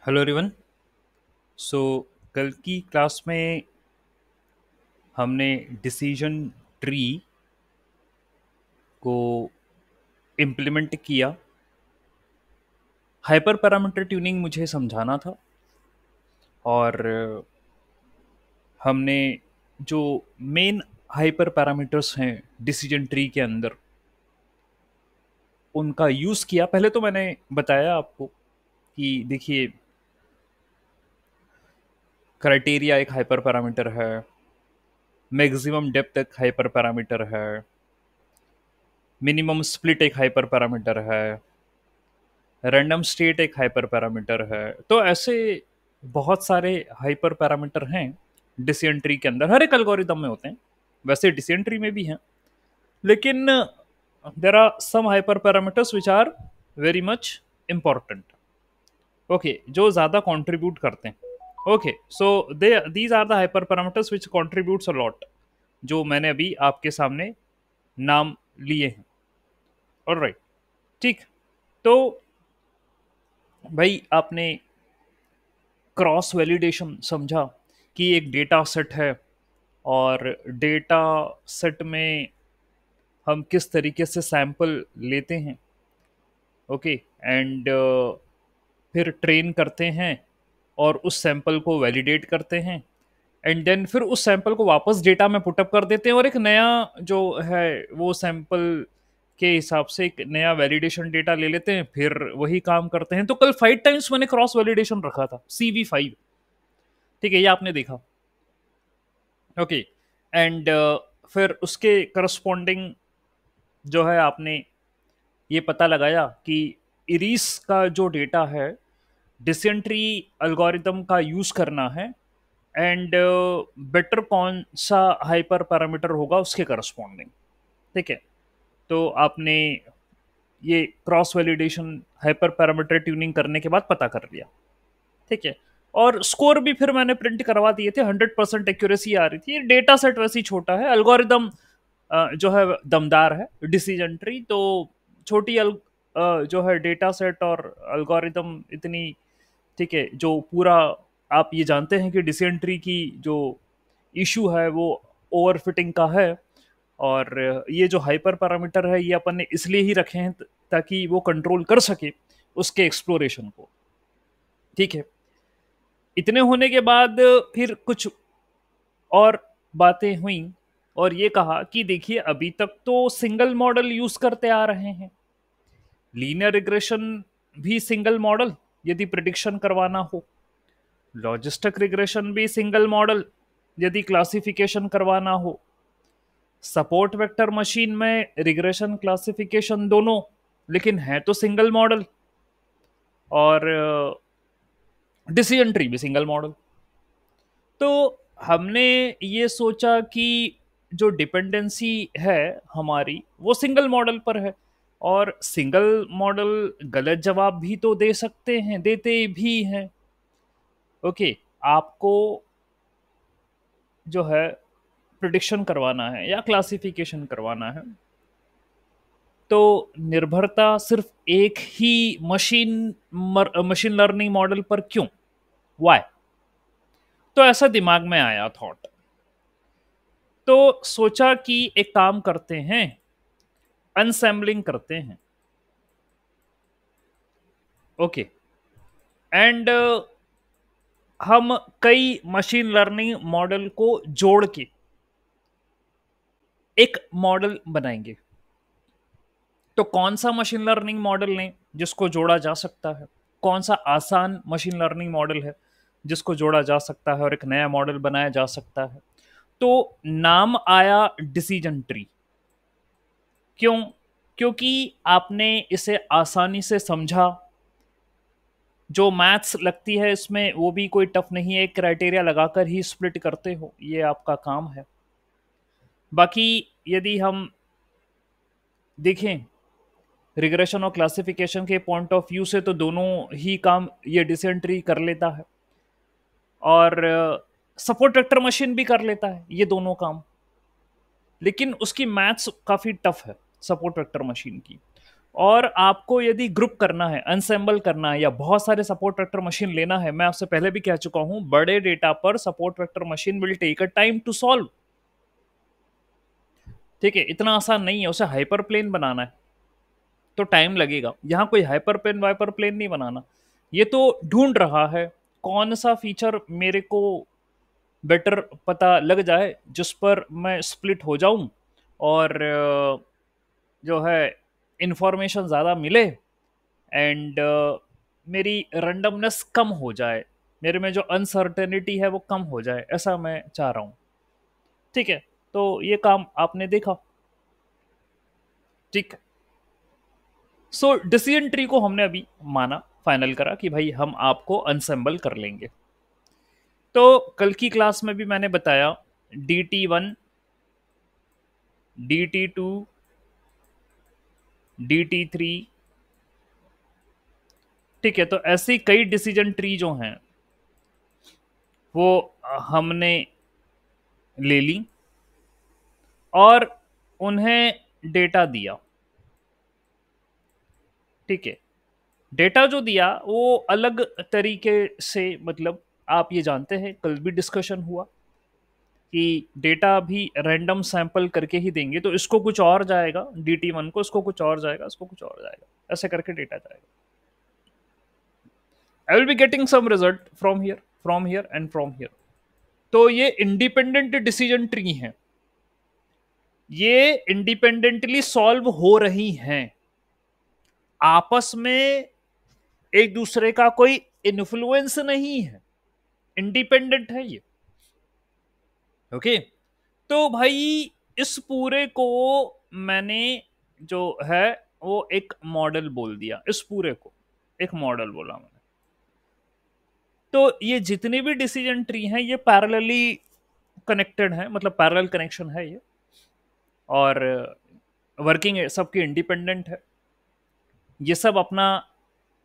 Hello everyone. सो कल की class में हमने डिसीजन ट्री को इम्प्लीमेंट किया। हाइपर पैरामीटर ट्यूनिंग मुझे समझाना था और हमने जो मेन हाइपर पैरामीटर्स हैं डिसीजन ट्री के अंदर उनका यूज़ किया। पहले तो मैंने बताया आपको कि देखिए, क्राइटेरिया एक हाइपर पैरामीटर है, मैक्सिमम डेप्थ एक हाइपर पैरामीटर है, मिनिमम स्प्लिट एक हाइपर पैरामीटर है, रैंडम स्टेट एक हाइपर पैरामीटर है। तो ऐसे बहुत सारे हाइपर पैरामीटर हैं डिसिजन ट्री के अंदर। हर एक एल्गोरिदम में होते हैं, वैसे डिसिजन ट्री में भी हैं, लेकिन there are some hyper parameters which are very much important. Okay, जो ज़्यादा कंट्रीब्यूट करते हैं। Okay, so they these are the hyper parameters which contributes a lot, जो मैंने अभी आपके सामने नाम लिए हैं। ऑलराइट, ठीक। तो भाई, आपने क्रॉस वैलिडेशन समझा कि एक डेटा सेट है और डेटा सेट में हम किस तरीके से सैंपल लेते हैं। ओके, एंड फिर ट्रेन करते हैं और उस सैंपल को वैलिडेट करते हैं, एंड देन फिर उस सैंपल को वापस डेटा में पुटअप कर देते हैं और एक नया जो है वो सैंपल के हिसाब से एक नया वैलिडेशन डेटा ले लेते हैं, फिर वही काम करते हैं। तो कल 5 टाइम्स मैंने क्रॉस वैलिडेशन रखा था, CV5। ठीक है, ये आपने देखा। ओके, एंड फिर उसके करस्पॉन्डिंग जो है आपने ये पता लगाया कि इरीस का जो डेटा है डिसिजन ट्री एल्गोरिदम का यूज करना है, एंड बेटर कौन सा हाइपर पैरामीटर होगा उसके करस्पॉन्डिंग। ठीक है, तो आपने ये cross validation hyper parameter tuning करने के बाद पता कर लिया। ठीक है, और स्कोर भी फिर मैंने प्रिंट करवा दिए थे। 100% एक्यूरेसी आ रही थी। डेटा सेट वैसे ही छोटा है, एल्गोरिदम जो है दमदार है डिसीजन ट्री। तो छोटी जो है डेटा सेट और एल्गोरिदम इतनी, ठीक है, जो पूरा आप ये जानते हैं कि डिसीजन ट्री की जो इशू है वो ओवरफिटिंग का है। और ये जो हाइपर पैरामीटर है ये अपन ने इसलिए ही रखे हैं ताकि वो कंट्रोल कर सके उसके एक्सप्लोरेशन को। ठीक है, इतने होने के बाद फिर कुछ और बातें हुई और ये कहा कि देखिए, अभी तक तो सिंगल मॉडल यूज करते आ रहे हैं। लीनियर रिग्रेशन भी सिंगल मॉडल यदि प्रिडिक्शन करवाना हो, लॉजिस्टिक रिग्रेशन भी सिंगल मॉडल यदि क्लासिफिकेशन करवाना हो, सपोर्ट वेक्टर मशीन में रिग्रेशन क्लासिफिकेशन दोनों, लेकिन है तो सिंगल मॉडल, और डिसीजन ट्री भी सिंगल मॉडल। तो हमने ये सोचा कि जो डिपेंडेंसी है हमारी वो सिंगल मॉडल पर है, और सिंगल मॉडल गलत जवाब भी तो दे सकते हैं, देते भी हैं। ओके, आपको जो है प्रिडिक्शन करवाना है या क्लासिफिकेशन करवाना है, तो निर्भरता सिर्फ एक ही मशीन लर्निंग मॉडल पर क्यों, वाई? तो ऐसा दिमाग में आया थॉट। तो सोचा कि एक काम करते हैं, अनसेंबलिंग करते हैं। ओके, एंड हम कई मशीन लर्निंग मॉडल को जोड़ के एक मॉडल बनाएंगे। तो कौन सा मशीन लर्निंग मॉडल लें जिसको जोड़ा जा सकता है, कौन सा आसान मशीन लर्निंग मॉडल है जिसको जोड़ा जा सकता है और एक नया मॉडल बनाया जा सकता है। तो नाम आया डिसीजन ट्री। क्यों? क्योंकि आपने इसे आसानी से समझा। जो मैथ्स लगती है इसमें वो भी कोई टफ नहीं है, एक क्राइटेरिया लगाकर ही स्प्लिट करते हो, ये आपका काम है। बाकी यदि हम देखें रिग्रेशन और क्लासिफिकेशन के पॉइंट ऑफ व्यू से, तो दोनों ही काम ये डिसीजन ट्री कर लेता है, और सपोर्ट वेक्टर मशीन भी कर लेता है ये दोनों काम। लेकिन उसकी मैथ्स काफ़ी टफ है सपोर्ट वेक्टर मशीन की। और आपको यदि ग्रुप करना है, अनसेंबल करना है, या बहुत सारे सपोर्ट वेक्टर मशीन लेना है, मैं आपसे पहले भी कह चुका हूं, बड़े डेटा पर support vector machine will take a time to solve. ठीक है, इतना आसान नहीं है, उसे हाइपर प्लेन बनाना है तो टाइम लगेगा। यहां कोई हाइपर प्लेन वाइपर प्लेन नहीं बनाना, ये तो ढूंढ रहा है कौन सा फीचर मेरे को बेटर पता लग जाए जिस पर मैं स्प्लिट हो जाऊं और जो है इंफॉर्मेशन ज़्यादा मिले, एंड मेरी रैंडमनेस कम हो जाए, मेरे में जो अनसर्टेनिटी है वो कम हो जाए, ऐसा मैं चाह रहा हूँ। ठीक है, तो ये काम आपने देखा। ठीक है, सो डिसीजन ट्री को हमने अभी माना, फाइनल करा कि भाई हम आपको अनसेंबल कर लेंगे। तो कल की क्लास में भी मैंने बताया DT1, DT2, DT3। ठीक है, तो ऐसी कई डिसीजन ट्री जो हैं वो हमने ले ली और उन्हें डेटा दिया। ठीक है, डेटा जो दिया वो अलग तरीके से, मतलब आप ये जानते हैं कल भी डिस्कशन हुआ कि डेटा भी रैंडम सैंपल करके ही देंगे, तो इसको कुछ और जाएगा DT1 को, इसको कुछ और जाएगा, इसको कुछ और जाएगा, ऐसे करके डेटा जाएगा। I will be getting some result from here and from here. तो ये इंडिपेंडेंट डिसीजन ट्री हैं, ये इंडिपेंडेंटली सॉल्व हो रही हैं, आपस में एक दूसरे का कोई इन्फ्लुएंस नहीं है, इंडिपेंडेंट है ये। ओके, तो भाई इस पूरे को मैंने जो है वो एक मॉडल बोल दिया, इस पूरे को एक मॉडल बोला मैंने। तो ये जितनी भी डिसीजन ट्री हैं ये पैरेलली कनेक्टेड है, मतलब पैरेलल कनेक्शन है ये, और वर्किंग सबकी इंडिपेंडेंट है, ये सब अपना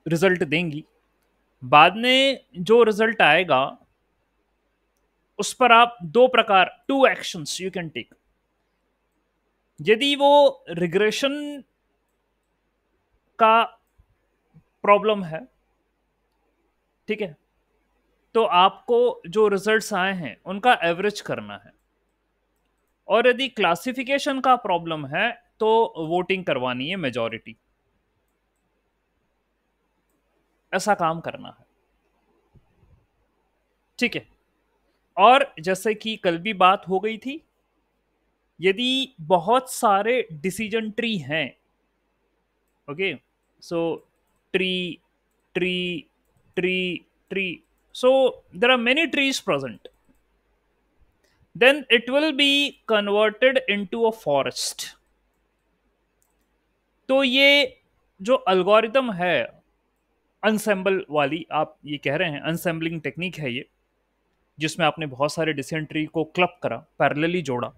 रिजल्ट देंगी। बाद में जो रिजल्ट आएगा उस पर आप दो प्रकार, two actions you can take. यदि वो रिग्रेशन का प्रॉब्लम है, ठीक है, तो आपको जो रिजल्ट्स आए हैं उनका एवरेज करना है, और यदि क्लासिफिकेशन का प्रॉब्लम है तो वोटिंग करवानी है मेजॉरिटी, ऐसा काम करना है। ठीक है, और जैसे कि कल भी बात हो गई थी, यदि बहुत सारे डिसीजन ट्री हैं, okay, so tree tree tree tree, so there are many trees present, then it will be converted into a forest। तो ये जो अल्गोरिदम है अनसेंबल वाली, आप ये कह रहे हैं अनसेंबलिंग टेक्निक है ये, जिसमें आपने बहुत सारे डिसीजन ट्री को क्लब करा, पैरेलली जोड़ा,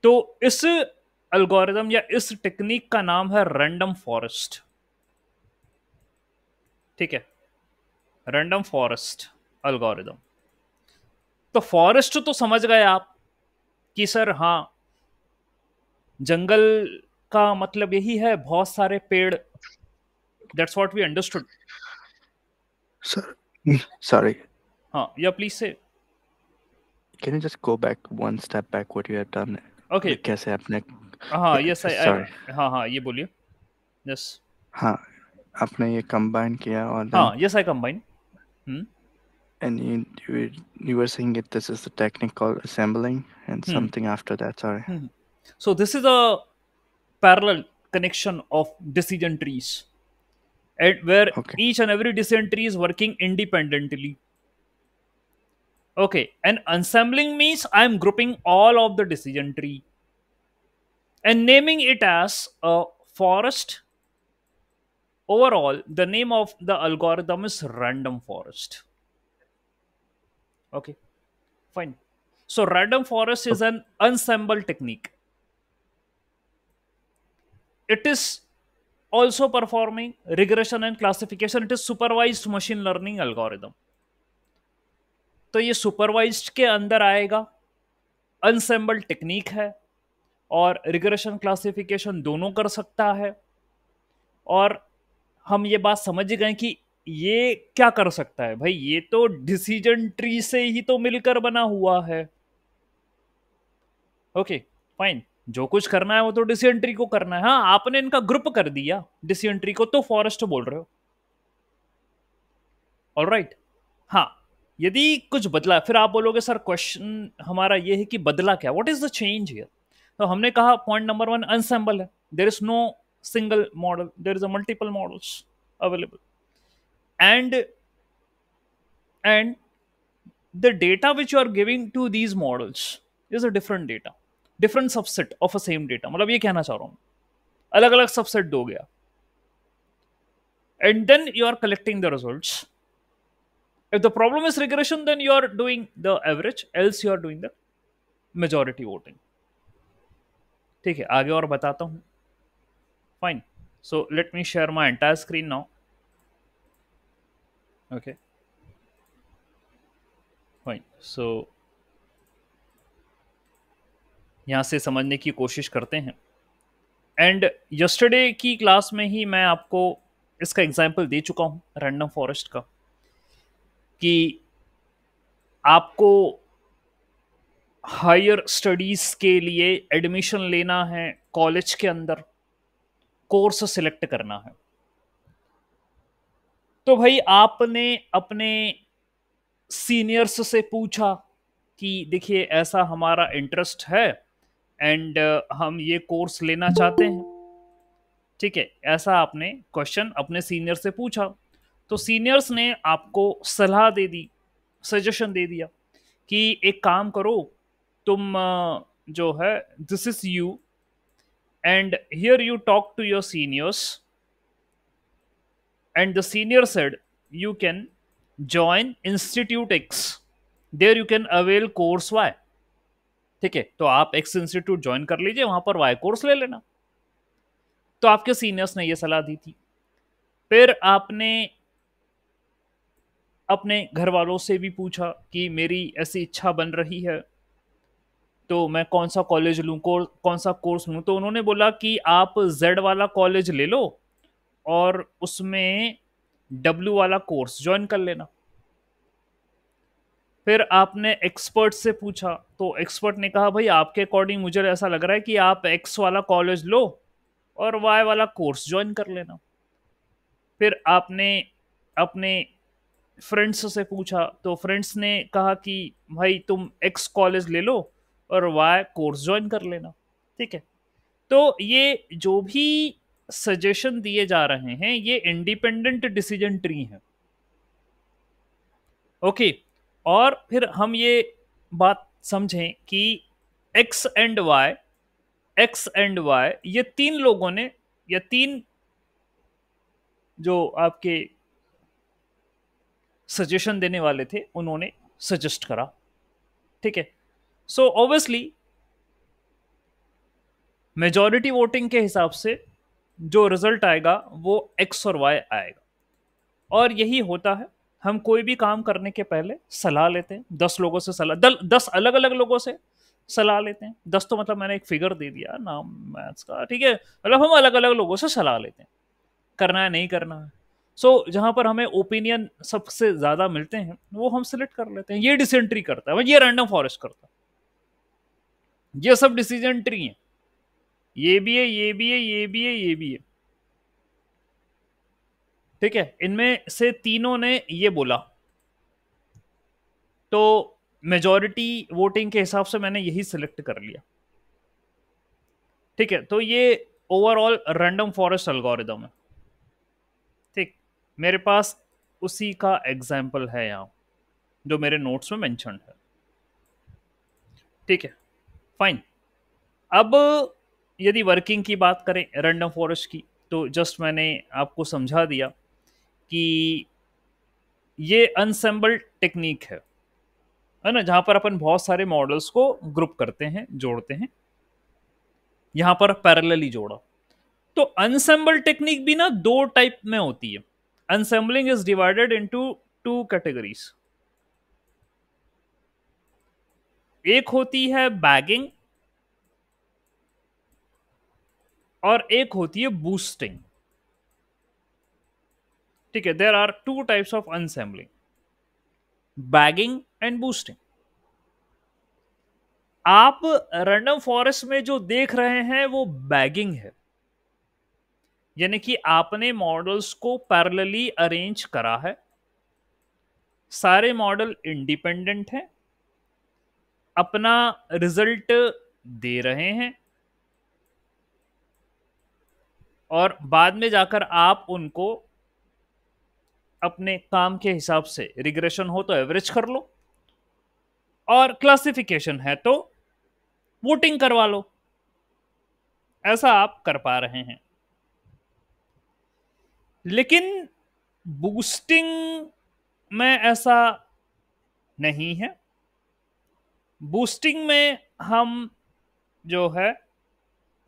तो इस अल्गोरिदम या इस टेक्निक का नाम है रैंडम फॉरेस्ट। ठीक है, रैंडम फॉरेस्ट अल्गोरिदम। तो फॉरेस्ट तो समझ गए आप कि सर हाँ, जंगल का मतलब यही है बहुत सारे पेड़, that's what we understood. Sir, sorry. हाँ, या प्लीज से। Can you just go back one step back what you have done? Okay, कैसे आपने हाँ, yeah, यस आई, sorry. हाँ हाँ, ये बोलिए। यस, हाँ, आपने ये combine किया और then हाँ, yes I combine. and you were saying it this is the technique called assembling and something after that, sorry. So this is a parallel connection of decision trees, and where Okay. each and every decision tree is working independently. Okay, and ensembling means I'm grouping all of the decision tree and naming it as a forest. Overall, the name of the algorithm is random forest. Okay, fine. So random forest is an ensemble technique. It is also performing regression and classification. It is supervised machine learning algorithm. तो ये supervised के अंदर आएगा, अनसेंबल technique है, और regression classification दोनों कर सकता है, और हम ये बात समझ गए कि ये क्या कर सकता है भाई, ये तो डिसीजन ट्री से ही तो मिलकर बना हुआ है। ओके फाइन, जो कुछ करना है वो तो डिसीजन ट्री को करना है। हाँ, आपने इनका ग्रुप कर दिया डिसीजन ट्री को, तो फॉरेस्ट बोल रहे हो। ऑलराइट, हाँ, यदि कुछ बदला, फिर आप बोलोगे सर क्वेश्चन हमारा ये है कि बदला क्या, what is the change here. तो हमने कहा पॉइंट नंबर 1, अनसेंबल है, there is no single model, there is a multiple models available, and the data which you are giving to these models is a different data, different subset of a same data। मतलब ये कहना चाह रहा हूं, अलग अलग subset दोगे आप, and then you are collecting the results। If the problem is regression, then you are doing the average, else you are doing the majority voting। ठीक है, आगे और बताता हूं। Fine, so let me share my entire screen now। okay fine, so यहां से समझने की कोशिश करते हैं। एंड यस्टरडे की क्लास में ही मैं आपको इसका एग्जाम्पल दे चुका हूं रैंडम फॉरेस्ट का, कि आपको हायर स्टडीज के लिए एडमिशन लेना है कॉलेज के अंदर, कोर्स सिलेक्ट करना है, तो भाई आपने अपने सीनियर्स से पूछा कि देखिए ऐसा हमारा इंटरेस्ट है एंड हम ये कोर्स लेना चाहते हैं। ठीक है, ऐसा आपने क्वेश्चन अपने सीनियर से पूछा, तो सीनियर्स ने आपको सलाह दे दी, सजेशन दे दिया कि एक काम करो, तुम जो है this is you and here you talk to your seniors and the senior said you can join institute X, there you can avail course Y. ठीक है, तो आप एक्स इंस्टीट्यूट ज्वाइन कर लीजिए, वहां पर वाई कोर्स ले लेना। तो आपके सीनियर्स ने यह सलाह दी थी। फिर आपने अपने घर वालों से भी पूछा कि मेरी ऐसी इच्छा बन रही है, तो मैं कौन सा कॉलेज लूँ, कौन सा कोर्स लूँ। तो उन्होंने बोला कि आप जेड वाला कॉलेज ले लो और उसमें डब्ल्यू वाला कोर्स ज्वाइन कर लेना। फिर आपने एक्सपर्ट से पूछा, तो एक्सपर्ट ने कहा भाई आपके अकॉर्डिंग मुझे ऐसा लग रहा है कि आप एक्स वाला कॉलेज लो और वाई वाला कोर्स ज्वाइन कर लेना। फिर आपने अपने फ्रेंड्स से पूछा, तो फ्रेंड्स ने कहा कि भाई तुम एक्स कॉलेज ले लो और वाई कोर्स ज्वाइन कर लेना। ठीक है, तो ये जो भी सजेशन दिए जा रहे हैं ये इंडिपेंडेंट डिसीजन ट्री है। ओके, और फिर हम ये बात समझें कि एक्स एंड वाई ये तीन लोगों ने, या तीन जो आपके सजेशन देने वाले थे उन्होंने सजेस्ट करा। ठीक है, सो ऑब्वियसली मेजॉरिटी वोटिंग के हिसाब से जो रिजल्ट आएगा वो एक्स और वाई आएगा। और यही होता है, हम कोई भी काम करने के पहले सलाह लेते हैं 10 लोगों से, सलाह 10 अलग अलग लोगों से सलाह लेते हैं। 10 तो मतलब मैंने एक फिगर दे दिया नाम मैथ्स का, ठीक है, मतलब हम अलग अलग लोगों से सलाह लेते हैं, करना है नहीं करना है। सो जहां पर हमें ओपिनियन सबसे ज्यादा मिलते हैं वो हम सिलेक्ट कर लेते हैं। ये डिसीजन ट्री करता है, ये रैंडम फॉरेस्ट करता है, ये सब डिसीजन ट्री है, ये भी है, ये भी है, ये भी है, ये भी है। ठीक है, इनमें से तीनों ने ये बोला, तो मेजॉरिटी वोटिंग के हिसाब से मैंने यही सिलेक्ट कर लिया। ठीक है, तो ये ओवरऑल रैंडम फॉरेस्ट एल्गोरिदम है। ठीक, मेरे पास उसी का एग्जाम्पल है यहां जो मेरे नोट्स में मेंशन है। ठीक है, फाइन। अब यदि वर्किंग की बात करें रैंडम फॉरेस्ट की, तो जस्ट मैंने आपको समझा दिया कि ये अनसेंबल टेक्निक है ना, जहां पर अपन बहुत सारे मॉडल्स को ग्रुप करते हैं, जोड़ते हैं। यहां पर पैरेलली जोड़ा। तो अनसेंबल टेक्निक भी ना दो टाइप में होती है। Ensembling is divided into two categories. एक होती है बैगिंग और एक होती है बूस्टिंग। ठीक है, there are two types of ensembling, bagging and boosting. आप रैंडम फॉरेस्ट में जो देख रहे हैं वो बैगिंग है, यानी कि आपने मॉडल्स को पैरेलली अरेंज करा है, सारे मॉडल इंडिपेंडेंट हैं, अपना रिजल्ट दे रहे हैं, और बाद में जाकर आप उनको अपने काम के हिसाब से, रिग्रेशन हो तो एवरेज कर लो, और क्लासिफिकेशन है तो वोटिंग करवा लो। ऐसा आप कर पा रहे हैं। लेकिन बूस्टिंग में ऐसा नहीं है। बूस्टिंग में हम जो है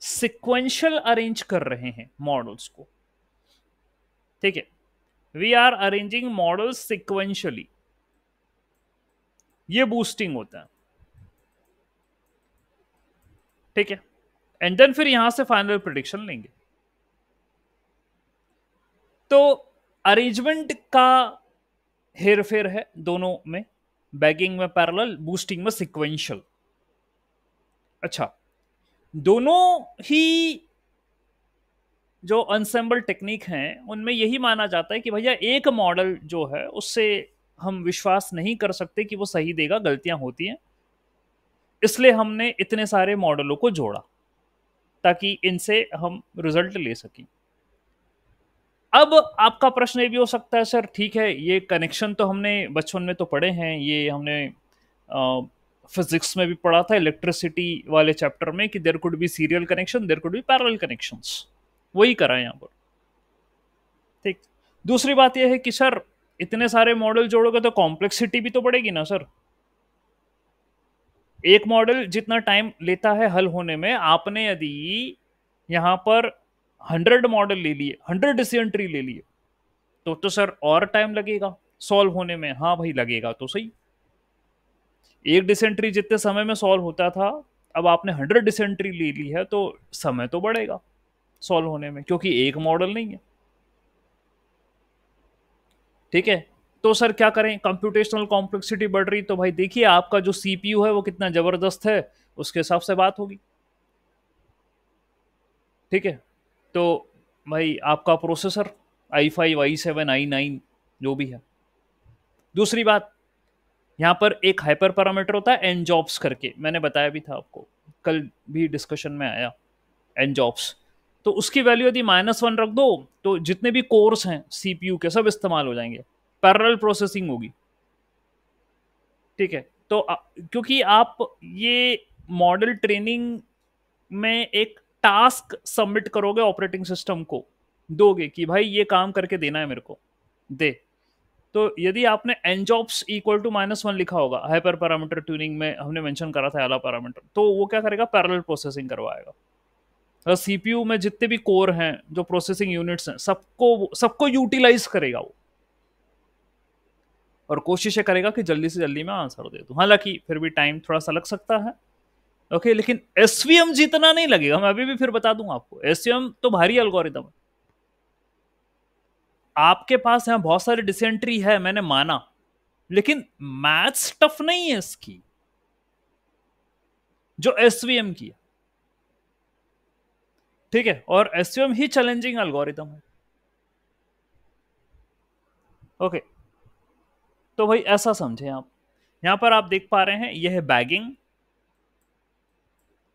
सिक्वेंशियल अरेंज कर रहे हैं मॉडल्स को। ठीक है, we are arranging models sequentially, ये बूस्टिंग होता है। ठीक है, एंड देन फिर यहां से फाइनल प्रिडिक्शन लेंगे। तो अरेंजमेंट का हेर फेर है दोनों में, बैगिंग में पैरेलल, बूस्टिंग में सिक्वेंशियल। अच्छा, दोनों ही जो अनसेंबल टेक्निक हैं उनमें यही माना जाता है कि भैया एक मॉडल जो है उससे हम विश्वास नहीं कर सकते कि वो सही देगा, गलतियां होती हैं, इसलिए हमने इतने सारे मॉडलों को जोड़ा ताकि इनसे हम रिजल्ट ले सकें। अब आपका प्रश्न ये भी हो सकता है, सर ठीक है, ये कनेक्शन तो हमने बचपन में तो पढ़े हैं, ये हमने फिजिक्स में भी पढ़ा था इलेक्ट्रिसिटी वाले चैप्टर में कि there could be serial connection, there could be parallel connections, वही करा है यहाँ पर। ठीक, दूसरी बात यह है कि सर इतने सारे मॉडल जोड़ोगे तो कॉम्प्लेक्सिटी भी तो बढ़ेगी ना सर। एक मॉडल जितना टाइम लेता है हल होने में, आपने यदि यहां पर 100 मॉडल ले लिए, 100 डिसीजन ट्री ले लिए, तो सर और टाइम लगेगा सॉल्व होने में। हाँ भाई लगेगा तो सही, एक डिसीजन ट्री जितने समय में सॉल्व होता था, अब आपने 100 डिसीजन ट्री ले ली है तो समय तो बढ़ेगा सॉल्व होने में, क्योंकि एक मॉडल नहीं है। ठीक है, तो सर क्या करें, कंप्यूटेशनल कॉम्प्लेक्सिटी बढ़ रही, तो भाई देखिए आपका जो सीपीयू है वो कितना जबरदस्त है, उसके हिसाब से बात होगी। ठीक है, तो भाई आपका प्रोसेसर i5 i7 i9 जो भी है। दूसरी बात, यहां पर एक हाइपर पैरामीटर होता है एन जॉब्स करके, मैंने बताया भी था आपको, कल भी डिस्कशन में आया एन जॉब्स। तो उसकी वैल्यू यदि -1 रख दो तो जितने भी कोर्स हैं सीपीयू के सब इस्तेमाल हो जाएंगे, पैरेलल प्रोसेसिंग होगी। ठीक है, तो क्योंकि आप ये मॉडल ट्रेनिंग में एक टास्क सबमिट करोगे ऑपरेटिंग सिस्टम को, दोगे कि भाई ये काम करके देना है मेरे को, दे। तो यदि आपने एन जॉब्स इक्वल टू -1 लिखा होगा, हाइपर पैरामीटर ट्यूनिंग में हमने मेंशन करा था आला पैरामीटर, तो वो क्या करेगा, पैरेलल प्रोसेसिंग करवाएगा। सीपीयू में जितने भी कोर हैं, जो प्रोसेसिंग यूनिट्स हैं, सबको सबको यूटिलाइज करेगा वो, और कोशिश ये करेगा कि जल्दी से जल्दी मैं आंसर दे दूं। हालांकि फिर भी टाइम थोड़ा सा लग सकता है। ओके, लेकिन एसवीएम जितना नहीं लगेगा, मैं अभी भी फिर बता दूंगा आपको, एसवीएम तो भारी एल्गोरिदम है। आपके पास यहाँ बहुत सारी डिसेंट्री है, मैंने माना, लेकिन मैथ्स टफ नहीं है इसकी जो एसवीएम की है। ठीक है, और एसवीएम ही चैलेंजिंग एल्गोरिदम है। ओके, तो भाई ऐसा समझे आप, यहां पर आप देख पा रहे हैं यह है बैगिंग,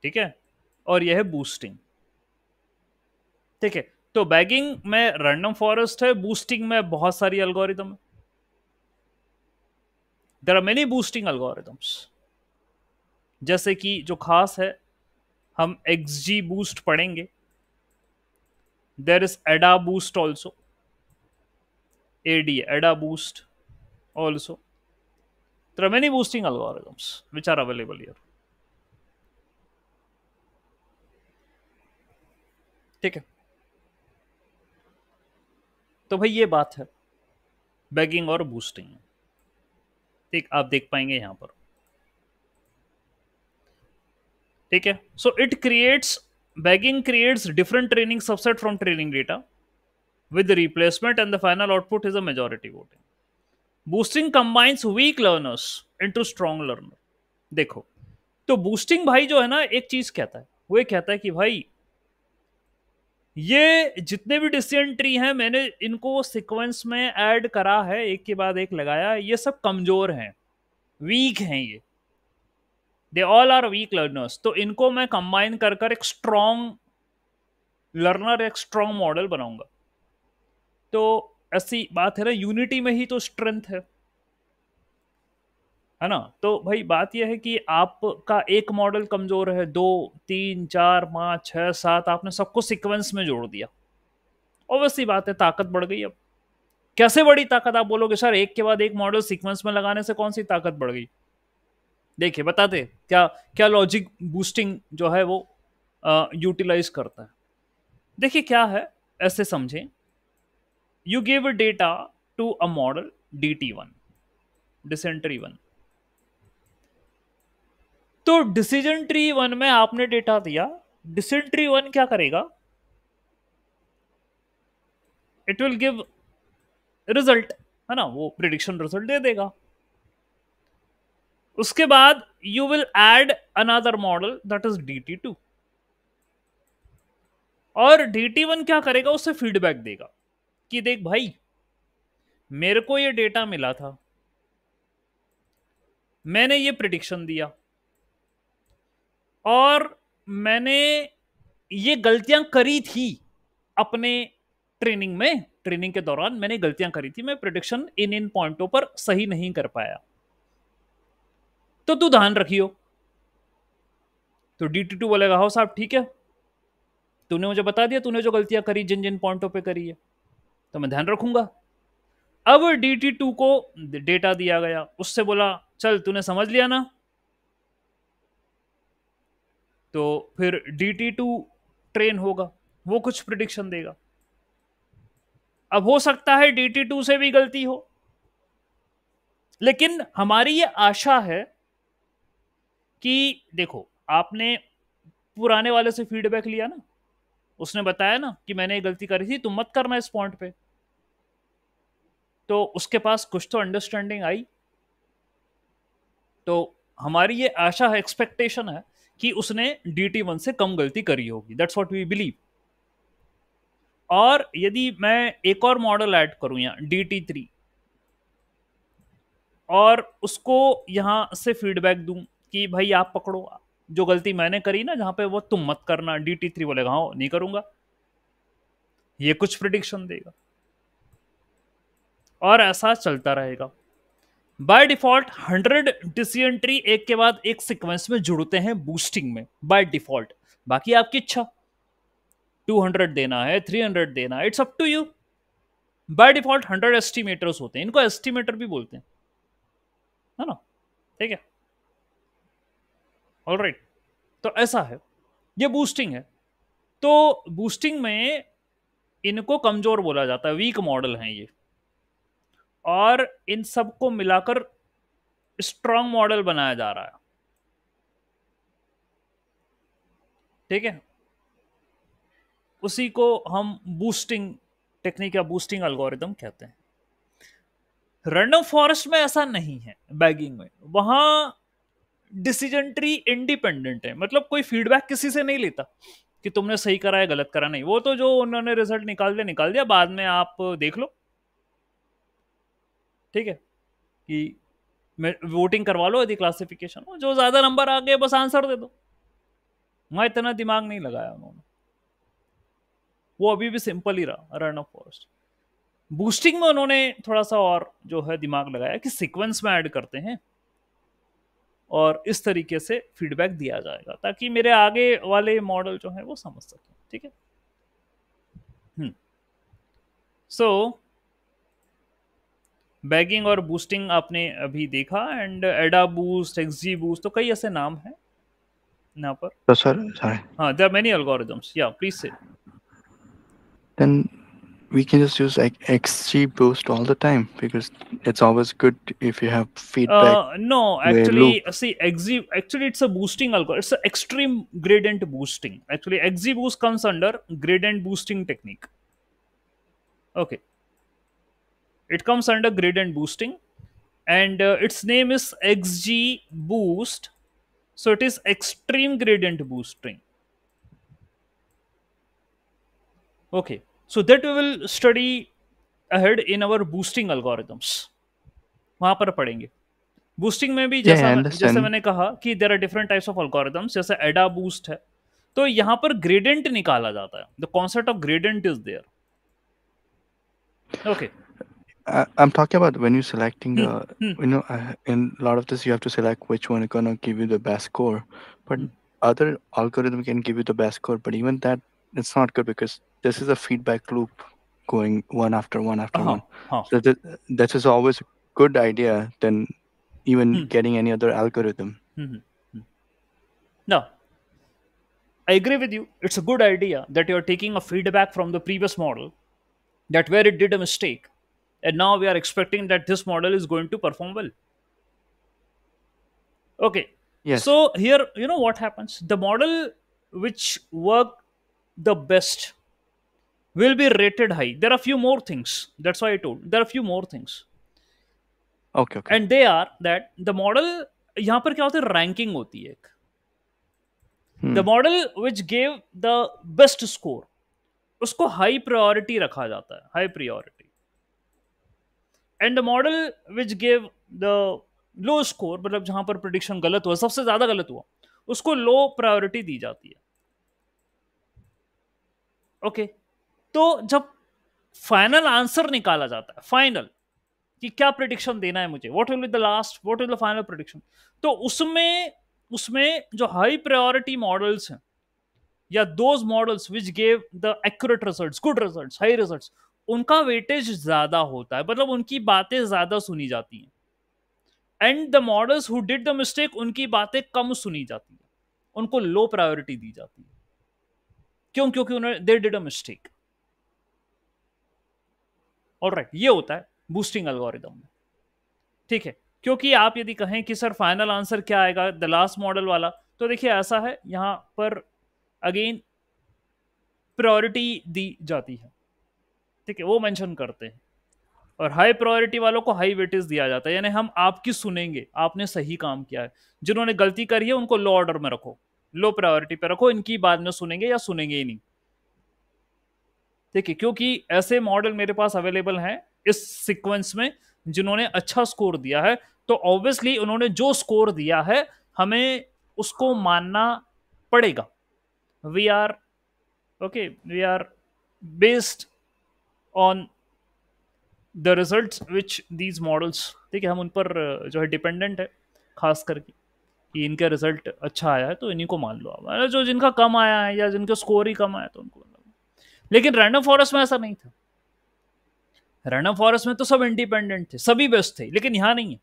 ठीक है, और यह है बूस्टिंग। ठीक है, तो बैगिंग में रैंडम फॉरेस्ट है, बूस्टिंग में बहुत सारी एल्गोरिदम है, there are many boosting algorithms. जैसे कि जो खास है, हम एक्सजी बूस्ट पढ़ेंगे, there is ada boost also, ad ada boost also, there are many boosting algorithms which are available here. ठीक है, तो भाई ये बात है बैगिंग और बूस्टिंग। ठीक, आप देख पाएंगे यहां पर। ठीक है, so it creates, bagging creates different training subset from training data, with the replacement and the final output is a majority voting. Boosting combines weak learners into strong learner. देखो, तो बूस्टिंग भाई जो है ना, एक चीज कहता है, वो ये कहता है कि भाई ये जितने भी डिसीजन ट्री हैं मैंने इनको सीक्वेंस में ऐड करा है, एक के बाद एक लगाया, ये सब कमजोर हैं, वीक हैं, ये they all are weak learners, तो इनको मैं कंबाइन कर कर एक स्ट्रॉन्ग लर्नर, एक स्ट्रॉन्ग मॉडल बनाऊंगा। तो ऐसी बात है ना, यूनिटी में ही तो स्ट्रेंथ है ना। तो भाई बात यह है कि आपका एक मॉडल कमजोर है, 2 3 4 5 6 7 आपने सबको सीक्वेंस में जोड़ दिया, ऑब्वियसली बात है ताकत बढ़ गई। अब कैसे बड़ी ताकत, आप बोलोगे सर एक के बाद एक मॉडल सीक्वेंस में लगाने से कौन सी ताकत बढ़ गई? देखिए बताते क्या क्या लॉजिक बूस्टिंग जो है वो यूटिलाइज करता है। देखिए क्या है, ऐसे समझें, you give data to a model DT1, decision tree 1। तो डिसीजन ट्री 1 में आपने डेटा दिया, डिसीजन ट्री 1 क्या करेगा, इट विल गिव रिजल्ट, है ना, वो प्रिडिक्शन रिजल्ट दे देगा। उसके बाद you will add another model that is DT2, और DT1 क्या करेगा, उससे फीडबैक देगा कि देख भाई मेरे को ये डेटा मिला था, मैंने ये प्रिडिक्शन दिया, और मैंने ये गलतियां करी थी अपने ट्रेनिंग में, ट्रेनिंग के दौरान मैंने गलतियां करी थी, मैं प्रिडिक्शन इन पॉइंटों पर सही नहीं कर पाया, तो तू ध्यान रखियो। तो DT2 बोलेगा हाँ साहब ठीक है, तूने मुझे बता दिया तूने जो गलतियां करी जिन जिन पॉइंटों पे करी है, तो मैं ध्यान रखूंगा। अब DT2 को डेटा दिया गया, उससे बोला चल तूने समझ लिया ना, तो फिर DT2 ट्रेन होगा, वो कुछ प्रिडिक्शन देगा। अब हो सकता है DT2 से भी गलती हो, लेकिन हमारी ये आशा है कि देखो आपने पुराने वाले से फीडबैक लिया ना, उसने बताया ना कि मैंने ये गलती करी थी, तुम मत करना इस पॉइंट पे, तो उसके पास कुछ तो अंडरस्टैंडिंग आई। तो हमारी ये आशा है, एक्सपेक्टेशन है कि उसने DT1 से कम गलती करी होगी, दैट्स व्हाट वी बिलीव। और यदि मैं एक और मॉडल ऐड करूं यहाँ DT3, और उसको यहां से फीडबैक दूं कि भाई आप पकड़ो, जो गलती मैंने करी ना जहां पे, वो तुम मत करना, DT3 बोलेगा हाँ नहीं करूंगा, ये कुछ प्रिडिक्शन देगा, और ऐसा चलता रहेगा। बाय डिफॉल्ट 100 डिसीजन ट्री एक के बाद एक सीक्वेंस में जुड़ते हैं बूस्टिंग में, बाय डिफॉल्ट। बाकी आपकी इच्छा, 200 देना है, 300 देना है, it's up to you. By default 100 estimators होते हैं, इनको एस्टिमेटर भी बोलते हैं, है ना, ठीक है, ऑलराइट। तो ऐसा है, ये बूस्टिंग है। तो बूस्टिंग में इनको कमजोर बोला जाता है, वीक मॉडल हैं ये, और इन सबको मिलाकर स्ट्रॉन्ग मॉडल बनाया जा रहा है, ठीक है। उसी को हम बूस्टिंग टेक्निक या बूस्टिंग एल्गोरिथम कहते हैं। रैंडम फॉरेस्ट में ऐसा नहीं है, बैगिंग में वहां डिसीजन ट्री इंडिपेंडेंट है, मतलब कोई फीडबैक किसी से नहीं लेता कि तुमने सही करा है गलत करा, नहीं, वो तो जो उन्होंने रिजल्ट निकाल दिया, बाद में आप देख लो, ठीक है, कि वोटिंग करवा लो, यदि क्लासिफिकेशन हो, जो ज्यादा नंबर आ गए बस आंसर दे दो, वहां इतना दिमाग नहीं लगाया उन्होंने, वो अभी भी सिंपल ही रहा रैंडम फॉरेस्ट। बूस्टिंग में उन्होंने थोड़ा सा और जो है दिमाग लगाया कि सीक्वेंस में ऐड करते हैं, और इस तरीके से फीडबैक दिया जाएगा ताकि मेरे आगे वाले मॉडल जो है वो समझ सकें, ठीक है। सो बैगिंग और बूस्टिंग आपने अभी देखा, एंड एडा बूस्ट, एक्सजी बूस्ट, तो कई ऐसे नाम हैं यहाँ पर। So sorry. हाँ, there are many algorithms. Yeah, please say. Then we can just use like XGBoost all the time because it's always good if you have feedback. No, where actually, loop. see, actually it's a boosting algorithm. It's an extreme gradient boosting. Actually, XGBoost comes under gradient boosting technique. Okay, it comes under gradient boosting, and its name is XG boost. So it is extreme gradient boosting. Okay, so that we will study ahead in our boosting algorithms. वहां पर पढ़ेंगे. Boosting में भी Yeah, I जैसे understand. मैंने कहा कि there are different types of algorithms, जैसे एडा बूस्ट है. तो यहाँ पर ग्रेडेंट निकाला जाता है. The concept of gradient is there. Okay. I'm talking about when you're selecting in a lot of this you have to select which one is gonna give you the best score. But other algorithm can give you the best score, but even that it's not good because this is a feedback loop going one after one after हाँ one. हाँ. So that is always a good idea than even getting any other algorithm. Now, I agree with you. It's a good idea that you're taking a feedback from the previous model, that where it did a mistake, and now we are expecting that this model is going to perform well. Okay. Yes. So here, you know what happens? The model which work the best will be rated high. There are a few more things. That's why I told. There are a few more things. Okay. And they are that the model, यहाँ पर क्या होता है, ranking होती है एक. The model which gave the best score, उसको high priority रखा जाता है, high priority. And the model which gave the low score, मतलब जहां पर प्रिडिक्शन गलत हुआ, सबसे ज्यादा गलत हुआ, उसको लो प्रायोरिटी दी जाती है. ओके. तो जब फाइनल आंसर निकाला जाता है, फाइनल कि क्या प्रिडिक्शन देना है मुझे, what will be the last, what will the final prediction, तो उसमें उसमें जो हाई प्रायोरिटी मॉडल्स हैं, या those models which gave the accurate results, good results, high results, उनका वेटेज ज्यादा होता है, मतलब उनकी बातें ज्यादा सुनी जाती हैं. And the models who did the mistake, उनकी बातें कम सुनी जाती है, उनको लो प्रायोरिटी दी जाती है. क्यों? क्योंकि उन्होंने they did a mistake. Alright, ये होता है बूस्टिंग एल्गोरिदम में. ठीक है. क्योंकि आप यदि कहें कि सर फाइनल आंसर क्या आएगा, द लास्ट मॉडल वाला, तो देखिए ऐसा है, यहां पर अगेन प्रायोरिटी दी जाती है. ठीक है, वो मेंशन करते हैं. और हाई प्रायोरिटी वालों को हाई वेटेज दिया जाता है, यानी हम आपकी सुनेंगे, आपने सही काम किया है. जिन्होंने गलती करी है उनको लो ऑर्डर में रखो, लो प्रायोरिटी पे रखो, इनकी बाद में सुनेंगे या सुनेंगे ही नहीं. ठीक है. क्योंकि ऐसे मॉडल मेरे पास अवेलेबल हैं इस सीक्वेंस में जिन्होंने अच्छा स्कोर दिया है, तो ऑब्वियसली उन्होंने जो स्कोर दिया है हमें उसको मानना पड़ेगा. We are okay, we are based on the results which these models. ठीक है, हम उन पर जो है डिपेंडेंट है, खास करके कि इनका रिजल्ट अच्छा आया है तो इन्हीं को मान लो आप. जो जिनका कम आया है या जिनका स्कोर ही कम आया तो उनको. लेकिन रैंडम फॉरेस्ट में ऐसा नहीं था. रैंडम फॉरेस्ट में तो सब इंडिपेंडेंट थे, सभी बेस्ट थे. लेकिन यहां नहीं है.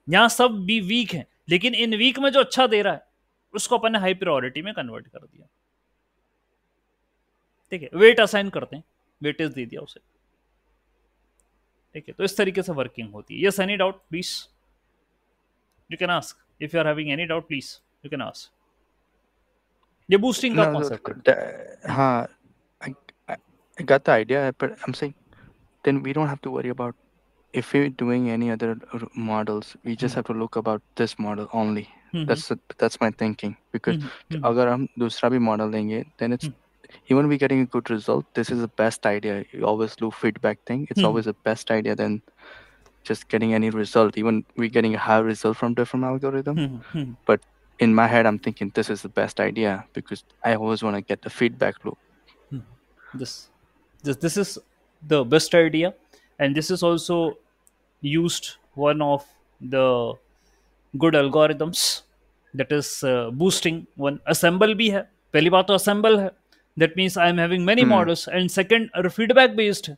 यहां सब भी वीक हैं, लेकिन इन वीक में जो अच्छा दे रहा है उसको अपन ने हाई प्रायोरिटी में कन्वर्ट कर दिया. ठीक है, वेट असाइन करते हैं, वेटेज दे दिया उसे. ठीक है, तो इस तरीके से वर्किंग होती है. Yes, any doubt please, you can ask. If you are having any doubt please you can ask. ये बूस्टिंग का कॉन्सेप्ट है. हाँ, I got the idea, but I'm saying then we don't have to worry about if we're doing any other models. We just have to look about this model only. That's my thinking. Because अगर हम दूसरा भी model लेंगे, then it's even we getting a good result. This is the best idea. You always do feedback thing. It's always the best idea than just getting any result. Even we getting a high result from different algorithm. But in my head, I'm thinking this is the best idea because I always want to get the feedback loop. This is the best idea, and this is also used one of the good algorithms, that is boosting one. Assemble भी है, पहली बात तो assemble है, that means I am having many models, and second feedback based है.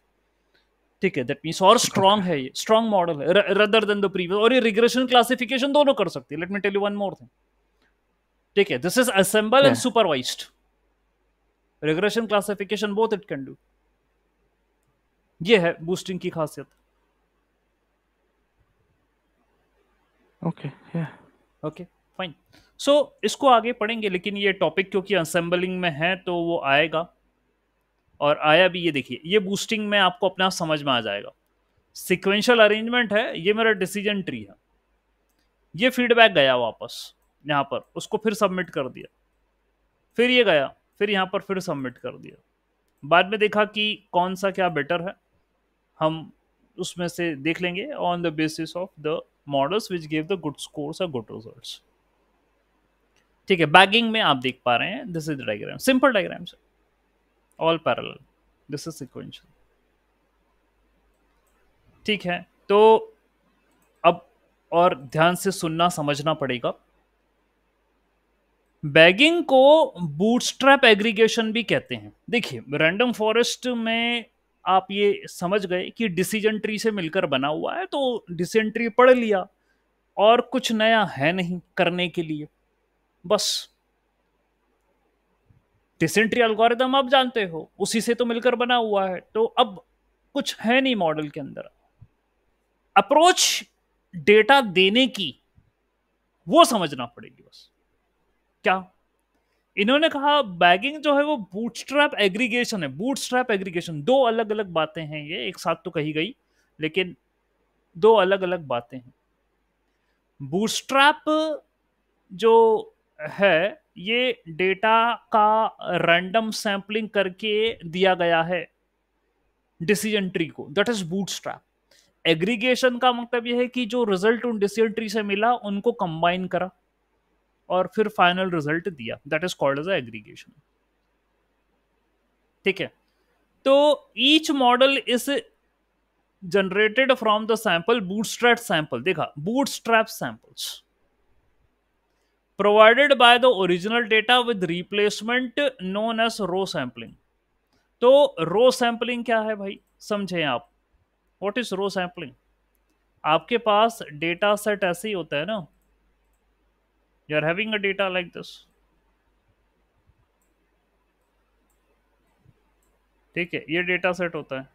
ठीक है, that means और strong है, ये strong model है rather than the previous. और ये regression classification दोनों कर सकती है. Let me tell you one more thing. ठीक है, this is assemble and supervised. Regression classification both it can do. ये है बूस्टिंग की खासियत. Okay fine. सो इसको आगे पढ़ेंगे, लेकिन ये टॉपिक क्योंकि असेंबलिंग में है तो वो आएगा. और आया भी, ये देखिए, ये बूस्टिंग में आपको अपना समझ में आ जाएगा। सिक्वेंशियल अरेंजमेंट है, ये मेरा डिसीजन ट्री है, ये फीडबैक गया वापस यहाँ पर, उसको फिर सबमिट कर दिया, फिर ये गया, फिर यहाँ पर फिर सबमिट कर दिया। बाद में देखा कि कौन सा क्या बेटर है, हम उसमें से देख लेंगे on the basis of the models which give the good scores और गुड रिजल्ट्स। ठीक है, बैगिंग में आप देख पा रहे हैं, this is diagram, simple diagram से, all parallel, this is sequential. ठीक है, तो अब और ध्यान से सुनना समझना पड़ेगा। बैगिंग को बूटस्ट्रैप एग्रीगेशन भी कहते हैं। देखिए, रैंडम फॉरेस्ट में आप ये समझ गए कि डिसीजन ट्री से मिलकर बना हुआ है, तो डिसीजन ट्री पढ़ लिया और कुछ नया है नहीं करने के लिए, बस डिसीजन ट्री एल्गोरिथम आप जानते हो, उसी से तो मिलकर बना हुआ है, तो अब कुछ है नहीं मॉडल के अंदर। अप्रोच डेटा देने की वो समझना पड़ेगी बस। क्या इन्होंने कहा, बैगिंग जो है वो बूटस्ट्रैप एग्रीगेशन है। बूटस्ट्रैप एग्रीगेशन, दो अलग अलग बातें हैं, ये एक साथ तो कही गई लेकिन दो अलग अलग बातें हैं। बूटस्ट्रैप जो है ये डेटा का रैंडम सैंपलिंग करके दिया गया है डिसीजन ट्री को, दैट इज बूटस्ट्रैप। एग्रीगेशन का मतलब यह है कि जो रिजल्ट उन डिसीजन ट्री से मिला उनको कंबाइन करा और फिर फाइनल रिजल्ट दिया, that is called as aggregation. ठीक है, तो each model is generated from the sample bootstrap sample, देखा bootstrap samples provided by the original data with replacement known as row sampling. तो रो सैंपलिंग क्या है भाई, समझे आप, व्हाट इज रो सैंपलिंग? आपके पास डेटा सेट ऐसे ही होता है ना, you are having a data like this, ठीक है, ये डेटा सेट होता है,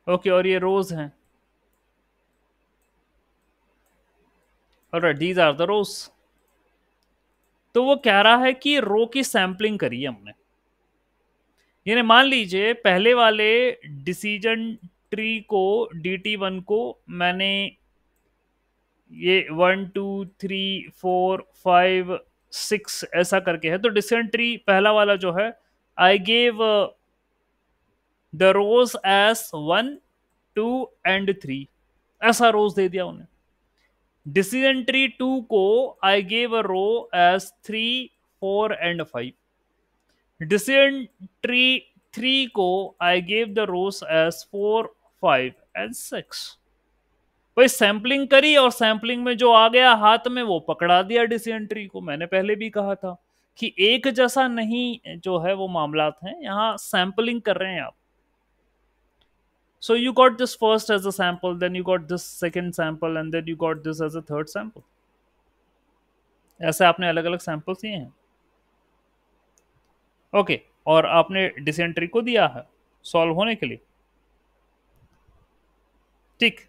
ओके, और ये रोज हैं, ऑलराइट, दीज आर द रोज। तो वो कह रहा है कि रो की सैंपलिंग करी है हमने, यानी मान लीजिए पहले वाले डिसीजन ट्री को, DT1 को मैंने ये 1 2 3 4 5 6 ऐसा करके है, तो डिसीजन ट्री पहला वाला जो है, I gave the rows as 1 2 and 3, ऐसा रोज दे दिया उन्हें। डिसीजन ट्री 2 को I gave a row as 3 4 and 5। Decision tree 3 को I gave the rows as 4 5 and 6। भाई सैंपलिंग करी और सैंपलिंग में जो आ गया हाथ में वो पकड़ा दिया डिसीजन ट्री को। मैंने पहले भी कहा था कि एक जैसा नहीं जो है वो मामलात हैं, यहां सैंपलिंग कर रहे हैं आप। So you got this first as a sample, then you got this second sample, and then you got this as a third sample. ऐसे आपने अलग अलग सैंपल्स दिए हैं, ओके, और आपने डिसेंट्री को दिया है सॉल्व होने के लिए। ठीक,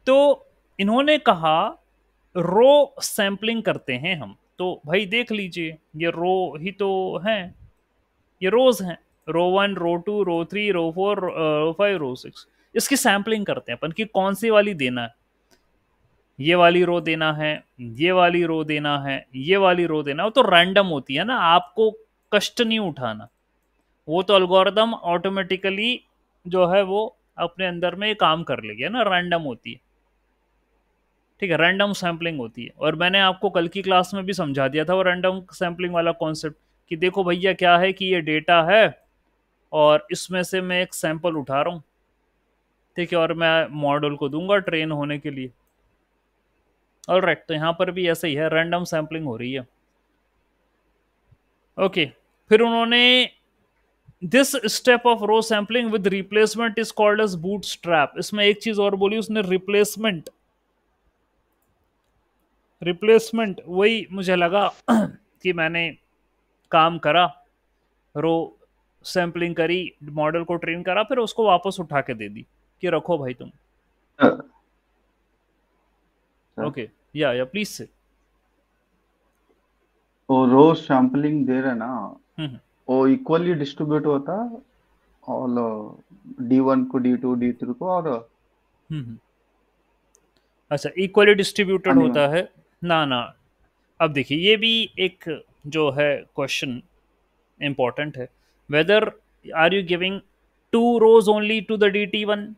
तो इन्होंने कहा रो सैंपलिंग करते हैं हम, तो भाई देख लीजिए ये रो ही तो हैं, ये रोज हैं, रो 1 रो 2 रो 3 रो 4 रो 5 रो 6, इसकी सैंपलिंग करते हैं अपन कि कौन सी वाली देना है, ये वाली रो देना है, ये वाली रो देना है, ये वाली रो देना है। तो रैंडम होती है ना, आपको कष्ट नहीं उठाना, वो तो एल्गोरिदम ऑटोमेटिकली जो है वो अपने अंदर में काम कर लेगी ना, रैंडम होती है। ठीक है, रैंडम सैम्पलिंग होती है, और मैंने आपको कल की क्लास में भी समझा दिया था वो रैंडम सैम्पलिंग वाला कॉन्सेप्ट कि देखो भैया क्या है कि ये डेटा है और इसमें से मैं एक सैंपल उठा रहा हूँ, ठीक है, और मैं मॉडल को दूंगा ट्रेन होने के लिए। ऑलराइट, तो यहाँ पर भी ऐसे ही है, रैंडम सैम्पलिंग हो रही है। ओके, फिर उन्होंने this step of row sampling with replacement is called as bootstrap. इसमें एक चीज और बोली उसने, रिप्लेसमेंट। रिप्लेसमेंट वही मुझे लगा कि मैंने काम करा, रो सैम्पलिंग करी, मॉडल को ट्रेन करा, फिर उसको वापस उठा के दे दी कि रखो भाई तुम। ओके, या प्लीज से। तो रो सैंपलिंग दे रहे ना, वो इक्वली डिस्ट्रीब्यूट होता और D1 को, D2, D3 को, और हम्म। अच्छा, इक्वली डिस्ट्रीब्यूटेड अनिवन। होता है। ना ना, अब देखिए ये भी एक जो है क्वेश्चन इंपॉर्टेंट है, whether are you giving 2 rows only to the DT1,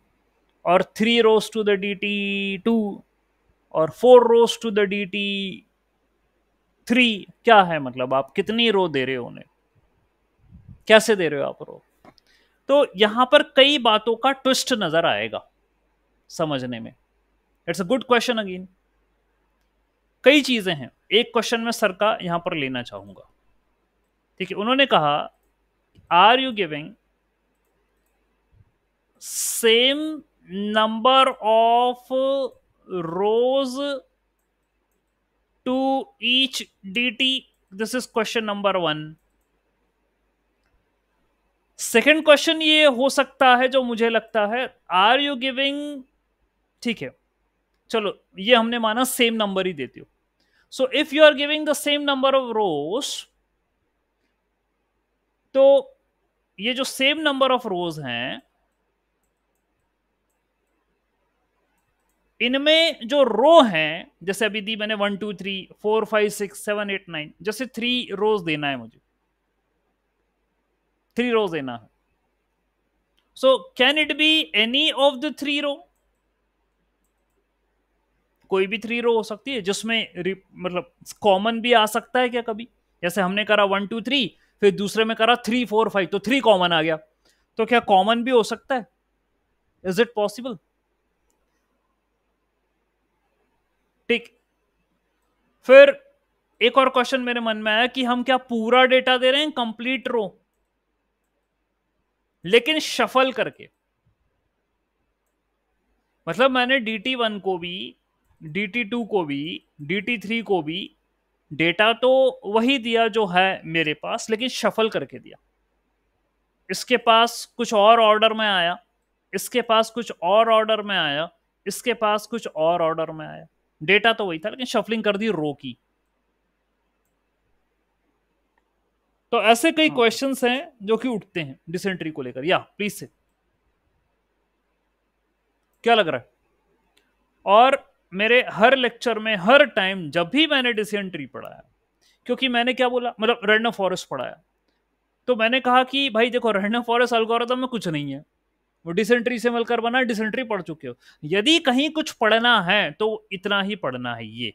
और 3 rows टू द DT2, और 4 rows टू द DT3। क्या है मतलब, आप कितनी रो दे रहे हो उन्हें, कैसे दे रहे हो आप रो? तो यहां पर कई बातों का ट्विस्ट नजर आएगा समझने में। It's a good question again. कई चीजें हैं, एक क्वेश्चन में सर का यहां पर लेना चाहूंगा। ठीक है, उन्होंने कहा are you giving same number of rows to each DT? This is question number 1। Second question ये हो सकता है जो मुझे लगता है, आर यू गिविंग, ठीक है चलो ये हमने माना सेम नंबर ही देते हो। So if you are giving the same number of rows, तो ये जो सेम नंबर ऑफ रोज हैं, इनमें जो रो हैं, जैसे अभी दी मैंने 1 2 3 4 5 6 7 8 9, जैसे 3 रोज देना है मुझे, 3 रोज देना है। So can it be any of the 3 रो? कोई भी 3 रो हो सकती है जिसमें मतलब कॉमन भी आ सकता है क्या कभी? जैसे हमने करा 1 2 3, फिर दूसरे में करा 3 4 5, तो 3 कॉमन आ गया। तो क्या कॉमन भी हो सकता है? Is it possible? ठीक। फिर एक और क्वेश्चन मेरे मन में आया कि हम क्या पूरा डेटा दे रहे हैं कंप्लीट रो, लेकिन शफल करके? मतलब मैंने DT1 को भी, DT2 को भी, DT3 को भी डेटा तो वही दिया जो है मेरे पास, लेकिन शफल करके दिया। इसके पास कुछ और ऑर्डर में आया, इसके पास कुछ और ऑर्डर में आया, इसके पास कुछ और ऑर्डर में आया। डेटा तो वही था, लेकिन शफलिंग कर दी रो की। तो ऐसे कई क्वेश्चंस हैं जो कि उठते हैं डिसेंट्री को लेकर। या प्लीज से क्या लग रहा है? और मेरे हर लेक्चर में हर टाइम जब भी मैंने डिसेंट्री पढ़ाया, क्योंकि मैंने क्या बोला, मतलब रैंडम फॉरेस्ट पढ़ाया, तो मैंने कहा कि भाई देखो रैंडम फॉरेस्ट एल्गोरिथम में कुछ नहीं है, वो डिसेंट्री से मिलकर बना, डिसेंट्री पढ़ चुके हो। यदि कहीं कुछ पढ़ना है तो इतना ही पढ़ना है, ये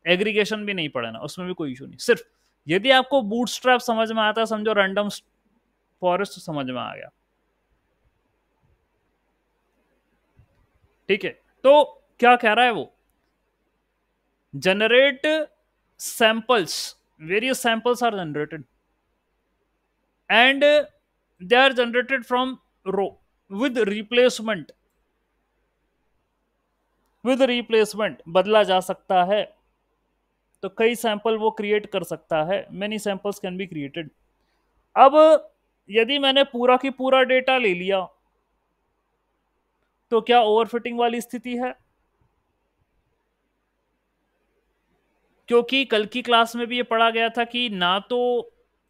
एग्रीगेशन भी नहीं पढ़ना, उसमें भी कोई इशू नहीं। सिर्फ यदि आपको बूटस्ट्रैप समझ में आता है, समझो रैंडम फॉरेस्ट समझ में आ गया। ठीक है, तो क्या कह रहा है वो, generate samples, various samples are generated, and they are generated from row with replacement, बदला जा सकता है। तो कई सैंपल वो क्रिएट कर सकता है, many samples can be created. अब यदि मैंने पूरा की पूरा डेटा ले लिया, तो क्या ओवरफिटिंग वाली स्थिति है? क्योंकि कल की क्लास में भी ये पढ़ा गया था कि ना तो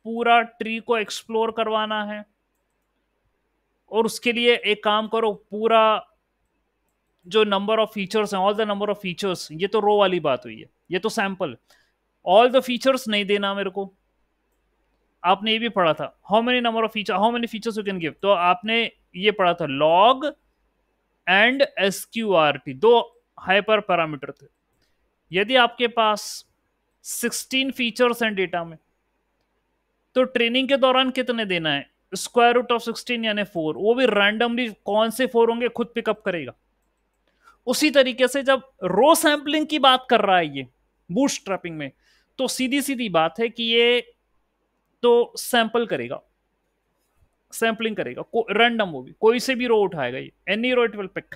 पूरा ट्री को एक्सप्लोर करवाना है, और उसके लिए एक काम करो, पूरा जो नंबर ऑफ फीचर्स हैं, all the number of features, ये तो रो वाली बात हुई है, ये तो सैंपल, ऑल द फीचर्स नहीं देना मेरे को। आपने ये भी पढ़ा था, how many number of feature, how many features you can give, तो आपने ये पढ़ा था लॉग एंड SQRT, दो हाइपर पैरामीटर थे। यदि आपके पास 16 फीचर्स हैं डेटा में, तो ट्रेनिंग के दौरान कितने देना है? स्क्वायर रूट ऑफ 16 यानी 4, वो भी रैंडमली कौन से 4 होंगे खुद पिकअप करेगा। उसी तरीके से जब रो सैंपलिंग की बात कर रहा है ये बूटस्ट्रैपिंग में, तो सीधी सीधी बात है कि ये तो सैंपल करेगा, सैंपलिंग करेगा, रैंडम, वो भी कोई से भी रो उठाएगा, ये any row it will pick,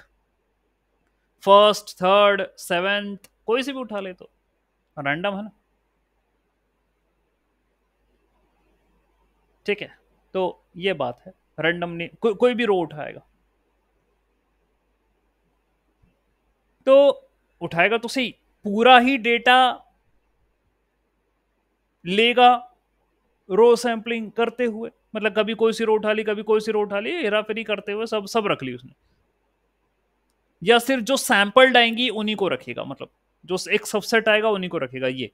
first third seventh कोई से भी उठा ले, तो रैंडम है ना। ठीक है, तो ये बात है, रैंडम नहीं, कोई भी रो उठाएगा, तो उठाएगा तो सही, पूरा ही डेटा लेगा रो सैम्पलिंग करते हुए, मतलब कभी कोई सी रो उठा ली, कभी कोई सी रो उठा ली, हेरा फेरी करते हुए सब रख ली उसने। या सिर्फ जो सैंपल्ड आएंगी उन्हीं को रखेगा, मतलब जो एक सबसेट आएगा उन्हीं को रखेगा ये,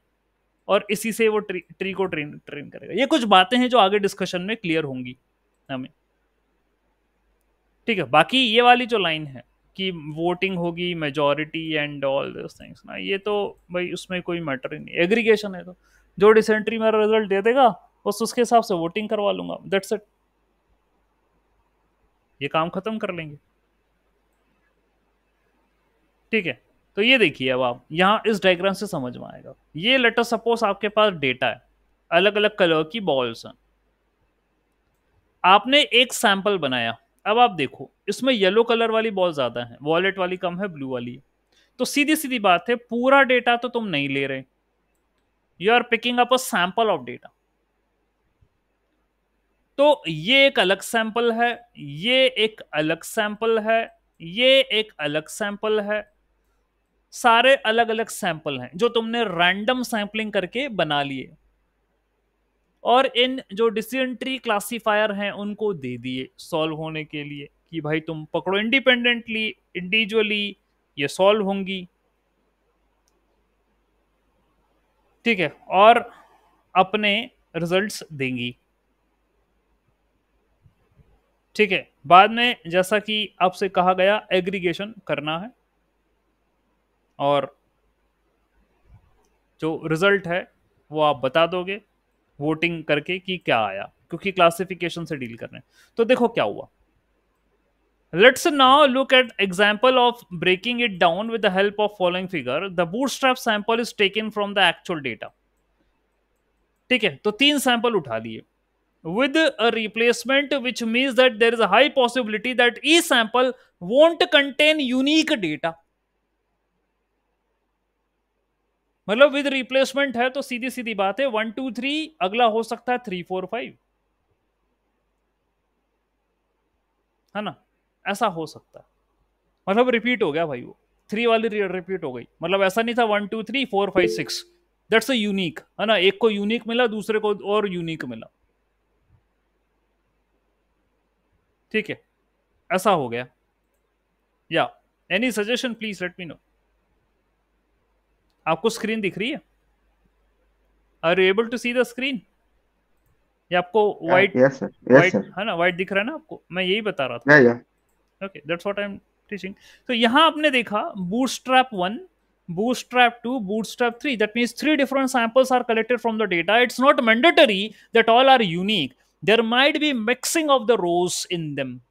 और इसी से वो ट्री को ट्रेन करेगा। ये कुछ बातें हैं जो आगे डिस्कशन में क्लियर होंगी हमें, ठीक है। बाकी ये वाली जो लाइन है कि वोटिंग होगी, majority and all this things ना, ये तो भाई उसमें कोई मैटर ही नहीं, एग्रीगेशन है। तो जो डिसेंट्री मेरा रिजल्ट दे देगा बस उसके हिसाब से वोटिंग करवा लूंगा, दैट्स इट, ये काम खत्म कर लेंगे, ठीक है। तो ये देखिए, अब आप यहाँ इस डायग्राम से समझ में आएगा। ये लेट अस सपोज आपके पास डेटा है, अलग अलग कलर की बॉल्स हैं, आपने एक सैंपल बनाया। अब आप देखो इसमें येलो कलर वाली बॉल ज्यादा है, वॉलेट वाली कम है, ब्लू वाली। तो सीधी सीधी बात है, पूरा डेटा तो तुम नहीं ले रहे, you are picking up a sample of data. तो ये एक अलग सैंपल है, ये एक अलग सैंपल है, ये एक अलग सैंपल है, सारे अलग अलग सैंपल हैं जो तुमने रैंडम सैंपलिंग करके बना लिए, और इन जो डिसीजन ट्री क्लासिफायर हैं उनको दे दिए सॉल्व होने के लिए कि भाई तुम पकड़ो, इंडिपेंडेंटली इंडिविजुअली ये सॉल्व होंगी, ठीक है, और अपने रिजल्ट्स देंगी, ठीक है। बाद में जैसा कि आपसे कहा गया एग्रीगेशन करना है, और जो रिजल्ट है वो आप बता दोगे वोटिंग करके कि क्या आया, क्योंकि क्लासिफिकेशन से डील कर रहे हैं। तो देखो क्या हुआ, let's now look at example of breaking it down with the help of following figure. The bootstrap sample is taken from the actual data, ठीक है। तो 3 सैंपल उठा लिए with a replacement, which means that there is a high possibility that each sample won't contain unique data। मतलब with replacement है तो सीधी सीधी बात है 1 2 3, अगला हो सकता है 3 4 5, है ना, ऐसा हो सकता है। मतलब रिपीट हो गया भाई, वो 3 वाली रिपीट हो गई, मतलब ऐसा नहीं था 1 2 3 4 5 6, दैट्स अ यूनिक, है ना, एक को यूनिक मिला, दूसरे को और यूनिक मिला, ठीक है, ऐसा हो गया। या any suggestion please let me know. आपको स्क्रीन दिख रही है? Are you able to see the screen? ये आपको white Yes, sir. Yes, white sir. है ना, वाइट दिख रहा है ना आपको, मैं यही बता रहा था। Yeah, yeah. Okay, that's what I am teaching. तो यहां आपने देखा bootstrap 1, bootstrap 2, bootstrap 3, that means 3 different samples are collected from the data. It's not mandatory that all are unique, there might be mixing of the rows in them.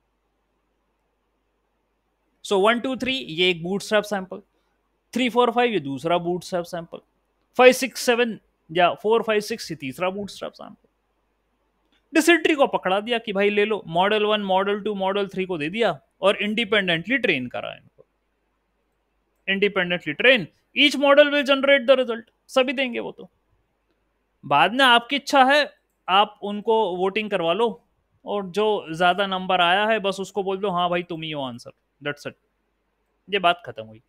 So 1 2 3 ये एक bootstrap sample, 3 4 5 ये दूसरा bootstrap sample, 5 6 7 या 4 5 6 ये तीसरा bootstrap sample। Dysentery को पकड़ा दिया कि भाई ले लो, मॉडल 1 मॉडल 2 मॉडल 3 को दे दिया, और इंडिपेंडेंटली ट्रेन करा इनको, independently train, each model will generate the result, सभी देंगे वो। तो बाद में आपकी इच्छा है आप उनको वोटिंग करवा लो, और जो ज्यादा नंबर आया है बस उसको बोल दो हाँ भाई तुम ही हो आंसर, दैट्स इट, ये बात खत्म हुई।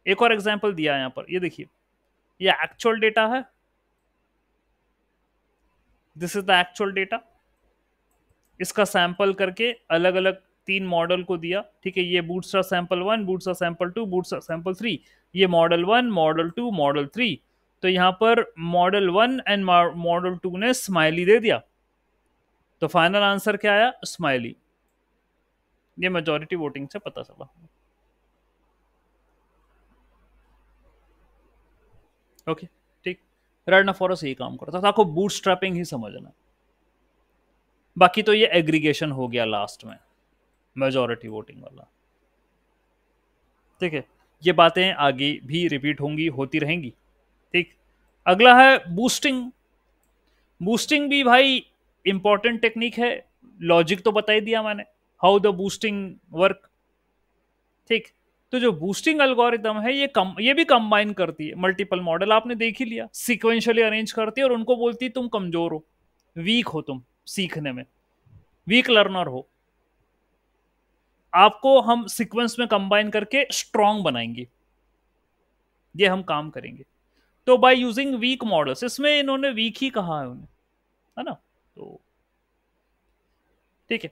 एक और एग्जांपल दिया है यहाँ पर, ये देखिए, ये एक्चुअल डेटा है, this is the actual data, इसका सैंपल करके अलग अलग 3 मॉडल को दिया, ठीक है। ये bootstrap sample 1, bootstrap sample 2, bootstrap sample 3, ये मॉडल 1 मॉडल 2 मॉडल 3। तो यहां पर मॉडल 1 एंड मॉडल 2 ने स्माइली दे दिया, तो फाइनल आंसर क्या आया? स्माइली। ये मेजॉरिटी वोटिंग से पता चला, ओके, ठीक। रैंडमफॉरेस्ट यही काम करता था, आपको बूटस्ट्रैपिंग ही समझना। बाकी तो ये एग्रीगेशन हो गया लास्ट में, मेजॉरिटी वोटिंग वाला, ठीक है। ये बातें आगे भी रिपीट होंगी, होती रहेंगी, ठीक। अगला है बूस्टिंग। बूस्टिंग भी भाई इंपॉर्टेंट टेक्निक है, लॉजिक तो बता ही दिया मैंने, हाउ द बूस्टिंग वर्क, ठीक। तो जो बूस्टिंग एल्गोरिथम है ये भी कंबाइन करती है मल्टीपल मॉडल, आपने देख ही लिया, सीक्वेंशियली अरेंज करती है और उनको बोलती है तुम कमजोर हो, वीक हो, तुम सीखने में वीक लर्नर हो, आपको हम सीक्वेंस में कंबाइन करके स्ट्रॉन्ग बनाएंगे, ये हम काम करेंगे। तो बाय यूजिंग वीक मॉडल्स, इसमें इन्होंने वीक ही कहा है उन्हें, है ना। तो ठीक है,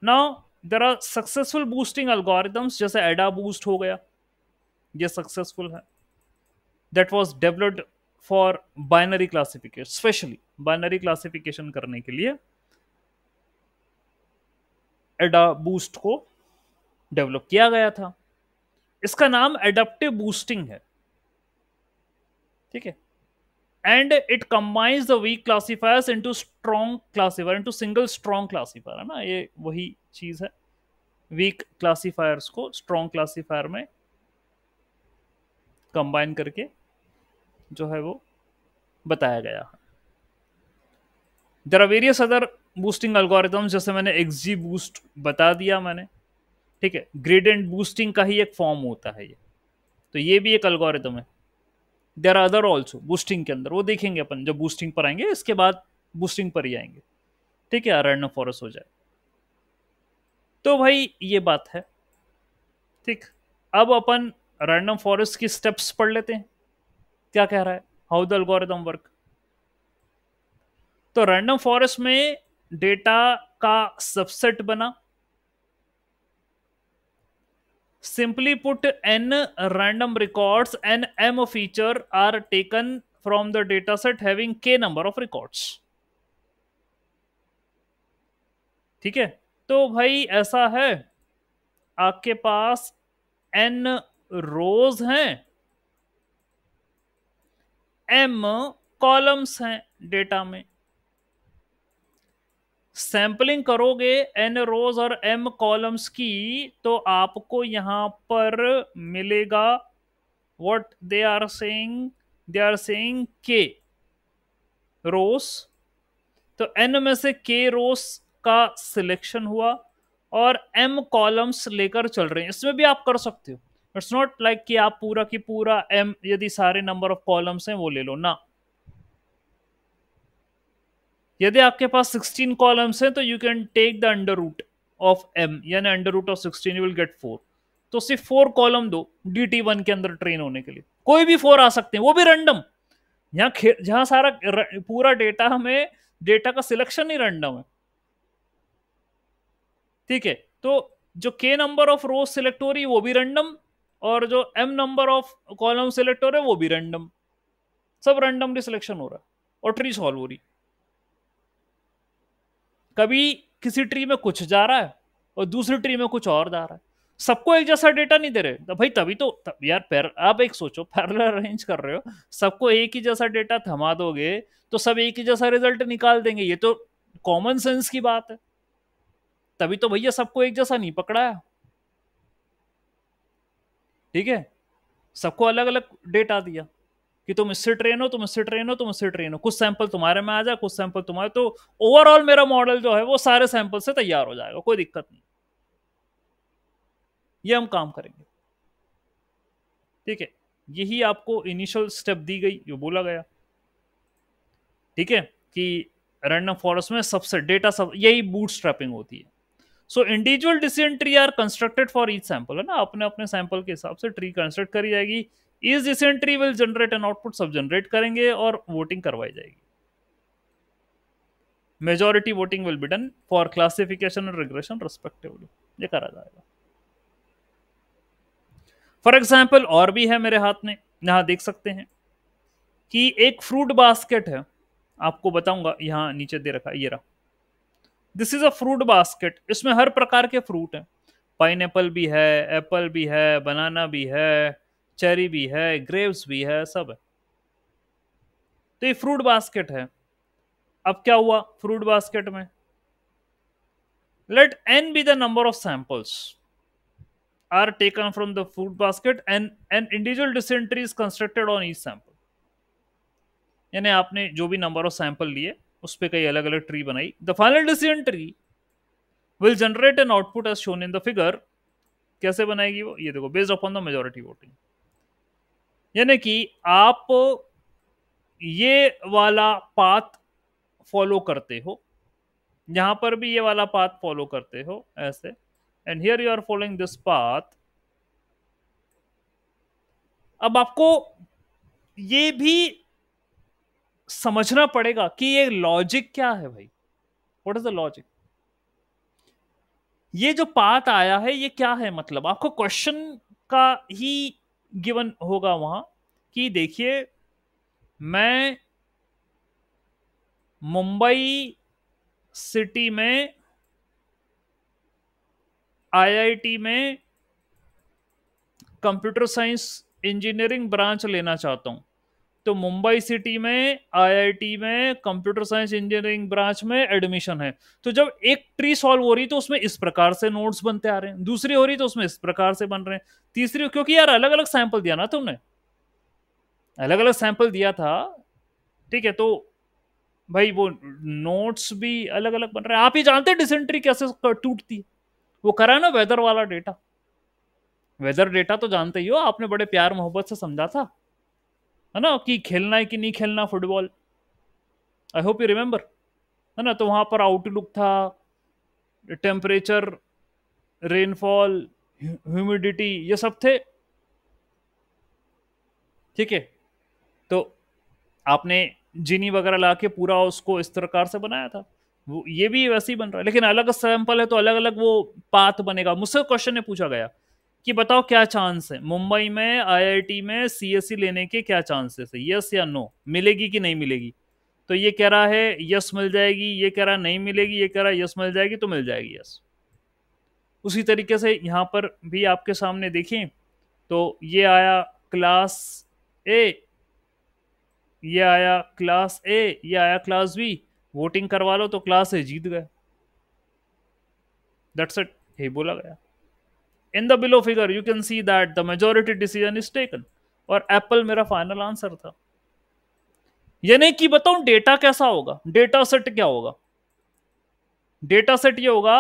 now there are successful boosting algorithms, जैसे एडा बूस्ट हो गया, ये सक्सेसफुल है, that was developed for binary classification, specially binary classification करने के लिए एडा बूस्ट को डेवलप किया गया था। इसका नाम एडप्टिव बूस्टिंग है, ठीक है। And it combines the weak classifiers into strong classifier, into single strong classifier, है ना, ये वही चीज है, वीक क्लासिफायर्स को स्ट्रॉन्ग क्लासिफायर में कंबाइन करके जो है वो बताया गया है। There are various other boosting algorithms, जैसे मैंने एक्सजी बूस्ट बता दिया मैंने, ठीक है, ग्रेडियंट बूस्टिंग का ही एक फॉर्म होता है ये, तो ये भी एक एल्गोरिथम है। There are other also boosting के अंदर, वो देखेंगे अपन जब बूस्टिंग पर आएंगे, इसके बाद बूस्टिंग पर ही आएंगे, ठीक है, रैंडम फॉरेस्ट हो जाए। तो भाई ये बात है, ठीक। अब अपन रैंडम फॉरेस्ट की स्टेप्स पढ़ लेते हैं, क्या कह रहा है, हाउ द एल्गोरिथम वर्क। तो रैंडम फॉरेस्ट में डेटा का सबसेट बना, simply put n random records and m feature are taken from the dataset having k number of records, ठीक है। तो भाई ऐसा है, आपके पास n रोज हैं, m कॉलम्स हैं डेटा में, सैंपलिंग करोगे n रोज और m कॉलम्स की, तो आपको यहां पर मिलेगा what they are saying k rows. तो n में से k रोज का सिलेक्शन हुआ और m कॉलम्स लेकर चल रहे हैं। इसमें भी आप कर सकते हो, इट्स नॉट लाइक कि आप पूरा की पूरा m, यदि सारे नंबर ऑफ कॉलम्स हैं वो ले लो ना। यदि आपके पास 16 कॉलम्स हैं तो you can take the under root of m, यानी under root of 16, you will get 4। तो सिर्फ 4 कॉलम दो DT1 के अंदर ट्रेन होने के लिए, कोई भी 4 आ सकते हैं, वो भी रैंडम। यहाँ जहां सारा पूरा डेटा में डेटा का सिलेक्शन ही रैंडम है, ठीक है। तो जो k number of rose select हो रही है वो भी रैंडम, और जो m number of column select हो रहे हैं वो भी रैंडम, सब रैंडमली सिलेक्शन हो रहा है और ट्री सॉल्व हो रही। कभी किसी ट्री में कुछ जा रहा है और दूसरी ट्री में कुछ और जा रहा है, सबको एक जैसा डेटा नहीं दे रहे, तो भाई तभी तो यार आप एक सोचो, पैरेलल अरेंज कर रहे हो, सबको एक ही जैसा डेटा थमा दोगे तो सब एक ही जैसा रिजल्ट निकाल देंगे, ये तो कॉमन सेंस की बात है। तभी तो भैया सबको एक जैसा नहीं पकड़ा है, ठीक है, सबको अलग अलग डेटा दिया कि तुम इससे ट्रेन हो, तुम इससे ट्रेन हो, तुम इससे ट्रेन हो, कुछ सैंपल तुम्हारे में आ जाए, कुछ सैंपल तुम्हारे, तो ओवरऑल मेरा मॉडल जो है वो सारे सैंपल से तैयार हो जाएगा, कोई दिक्कत नहीं, ये हम काम करेंगे, ठीक है। यही आपको इनिशियल स्टेप दी गई, जो बोला गया, ठीक है, कि रैंडम फॉरेस्ट में सबसे डेटा सब यही बूटस्ट्रैपिंग होती है। So individual decision tree are constructed for each sample, है ना, अपने अपने सैंपल के हिसाब से ट्री कंस्ट्रक्ट करी जाएगी। Each decision tree will generate an output, सब जनरेट करेंगे और वोटिंग करवाई जाएगी। Majority voting will be done for classification और रिग्रेशन रिस्पेक्टिवली, ये करा जाएगा। फॉर एग्जाम्पल और भी है मेरे हाथ में, यहां देख सकते हैं कि एक फ्रूट बास्केट है, आपको बताऊंगा, यहां नीचे दे रखा है, ये रहा, this is a fruit basket, इसमें हर प्रकार के फ्रूट हैं, पाइनएप्पल भी है, एप्पल भी है, बनाना भी है, चेरी भी है, ग्रेप्स भी है, सब है। तो ये फ्रूट बास्केट है। अब क्या हुआ फ्रूट बास्केट में, let n be the number of samples are taken from the fruit basket and an individual decision tree is constructed on each sample, यानी आपने जो भी नंबर ऑफ सैंपल लिए उस पे कई अलग अलग ट्री बनाई। The final decision tree will generate an output as shown in the figure. कैसे बनाएगी वो, ये देखो, based upon the majority voting, यानी कि आप ये वाला पाथ फॉलो करते हो, यहां पर भी ये वाला पाथ फॉलो करते हो ऐसे, and here you are following this path. अब आपको ये भी समझना पड़ेगा कि ये लॉजिक क्या है भाई, व्हाट इज द लॉजिक। ये जो पाथ आया है ये क्या है, मतलब आपको क्वेश्चन का ही गिवन होगा वहां कि देखिए मैं मुंबई सिटी में आईआईटी में कंप्यूटर साइंस इंजीनियरिंग ब्रांच लेना चाहता हूं, तो मुंबई सिटी में आईआईटी में कंप्यूटर साइंस इंजीनियरिंग ब्रांच में एडमिशन है। तो जब एक ट्री सॉल्व हो रही तो उसमें इस प्रकार से नोट्स बनते आ रहे हैं, दूसरी हो रही तो उसमें इस प्रकार से बन रहे हैं, तीसरी, क्योंकि यार अलग अलग सैंपल दिया ना तुमने, अलग अलग सैंपल दिया था, ठीक है, तो भाई वो नोट्स भी अलग अलग बन रहे हैं। आप ही जानते हैं डिसेंट्री कैसे टूटती है, वो करा ना वेदर वाला डेटा, वेदर डेटा तो जानते ही हो, आपने बड़े प्यार मोहब्बत से समझा था, है ना, कि खेलना है कि नहीं खेलना football, I hope you remember, है ना। तो वहां पर आउटलुक था, टेम्परेचर, रेनफॉल, ह्यूमिडिटी, ये सब थे, ठीक है। तो आपने जीनी वगैरह ला के पूरा उसको इस प्रकार से बनाया था, वो ये भी वैसे ही बन रहा है, लेकिन अलग सैंपल है तो अलग अलग वो पाथ बनेगा। मुझसे क्वेश्चन ने पूछा गया कि बताओ क्या चांस है मुंबई में आईआईटी में सीएससी लेने के, क्या चांसेस है, यस या नो, मिलेगी कि नहीं मिलेगी। तो ये कह रहा है यस मिल जाएगी, ये कह रहा नहीं मिलेगी, ये कह रहा है यस मिल जाएगी, तो मिल जाएगी यस। उसी तरीके से यहां पर भी आपके सामने देखें तो ये आया क्लास ए, ये आया क्लास ए, ये आया क्लास बी, वोटिंग करवा लो तो क्लास ए जीत गए, दैट्स इट, यही बोला गया। In the below figure you can see that the majority decision is taken, और एप्पल मेरा फाइनल आंसर था। ये नहीं कि बताऊं डेटा कैसा होगा, डेटा सेट क्या होगा, डेटा सेट ये होगा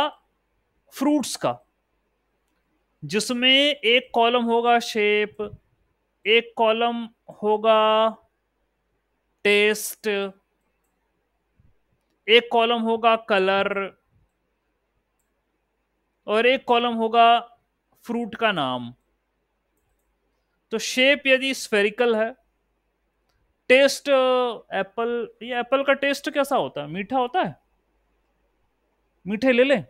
फ्रूट्स का, जिसमें एक कॉलम होगा शेप, एक कॉलम होगा टेस्ट, एक कॉलम होगा कलर, और एक कॉलम होगा फ्रूट का नाम। तो शेप यदि स्फेरिकल है, टेस्ट एप्पल, ये एप्पल का टेस्ट कैसा होता है, मीठा होता है, मीठे ले लें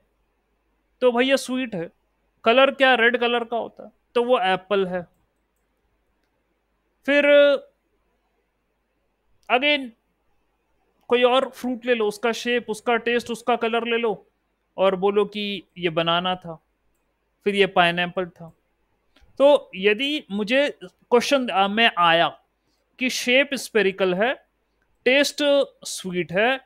तो भैया स्वीट है। कलर क्या, रेड कलर का होता है, तो वो एप्पल है। फिर अगेन कोई और फ्रूट ले लो, उसका शेप, उसका टेस्ट, उसका कलर ले लो और बोलो कि ये बनाना था, फिर ये पाइनएप्पल था। तो यदि मुझे क्वेश्चन में आया कि शेप स्पेरिकल है, टेस्ट स्वीट है,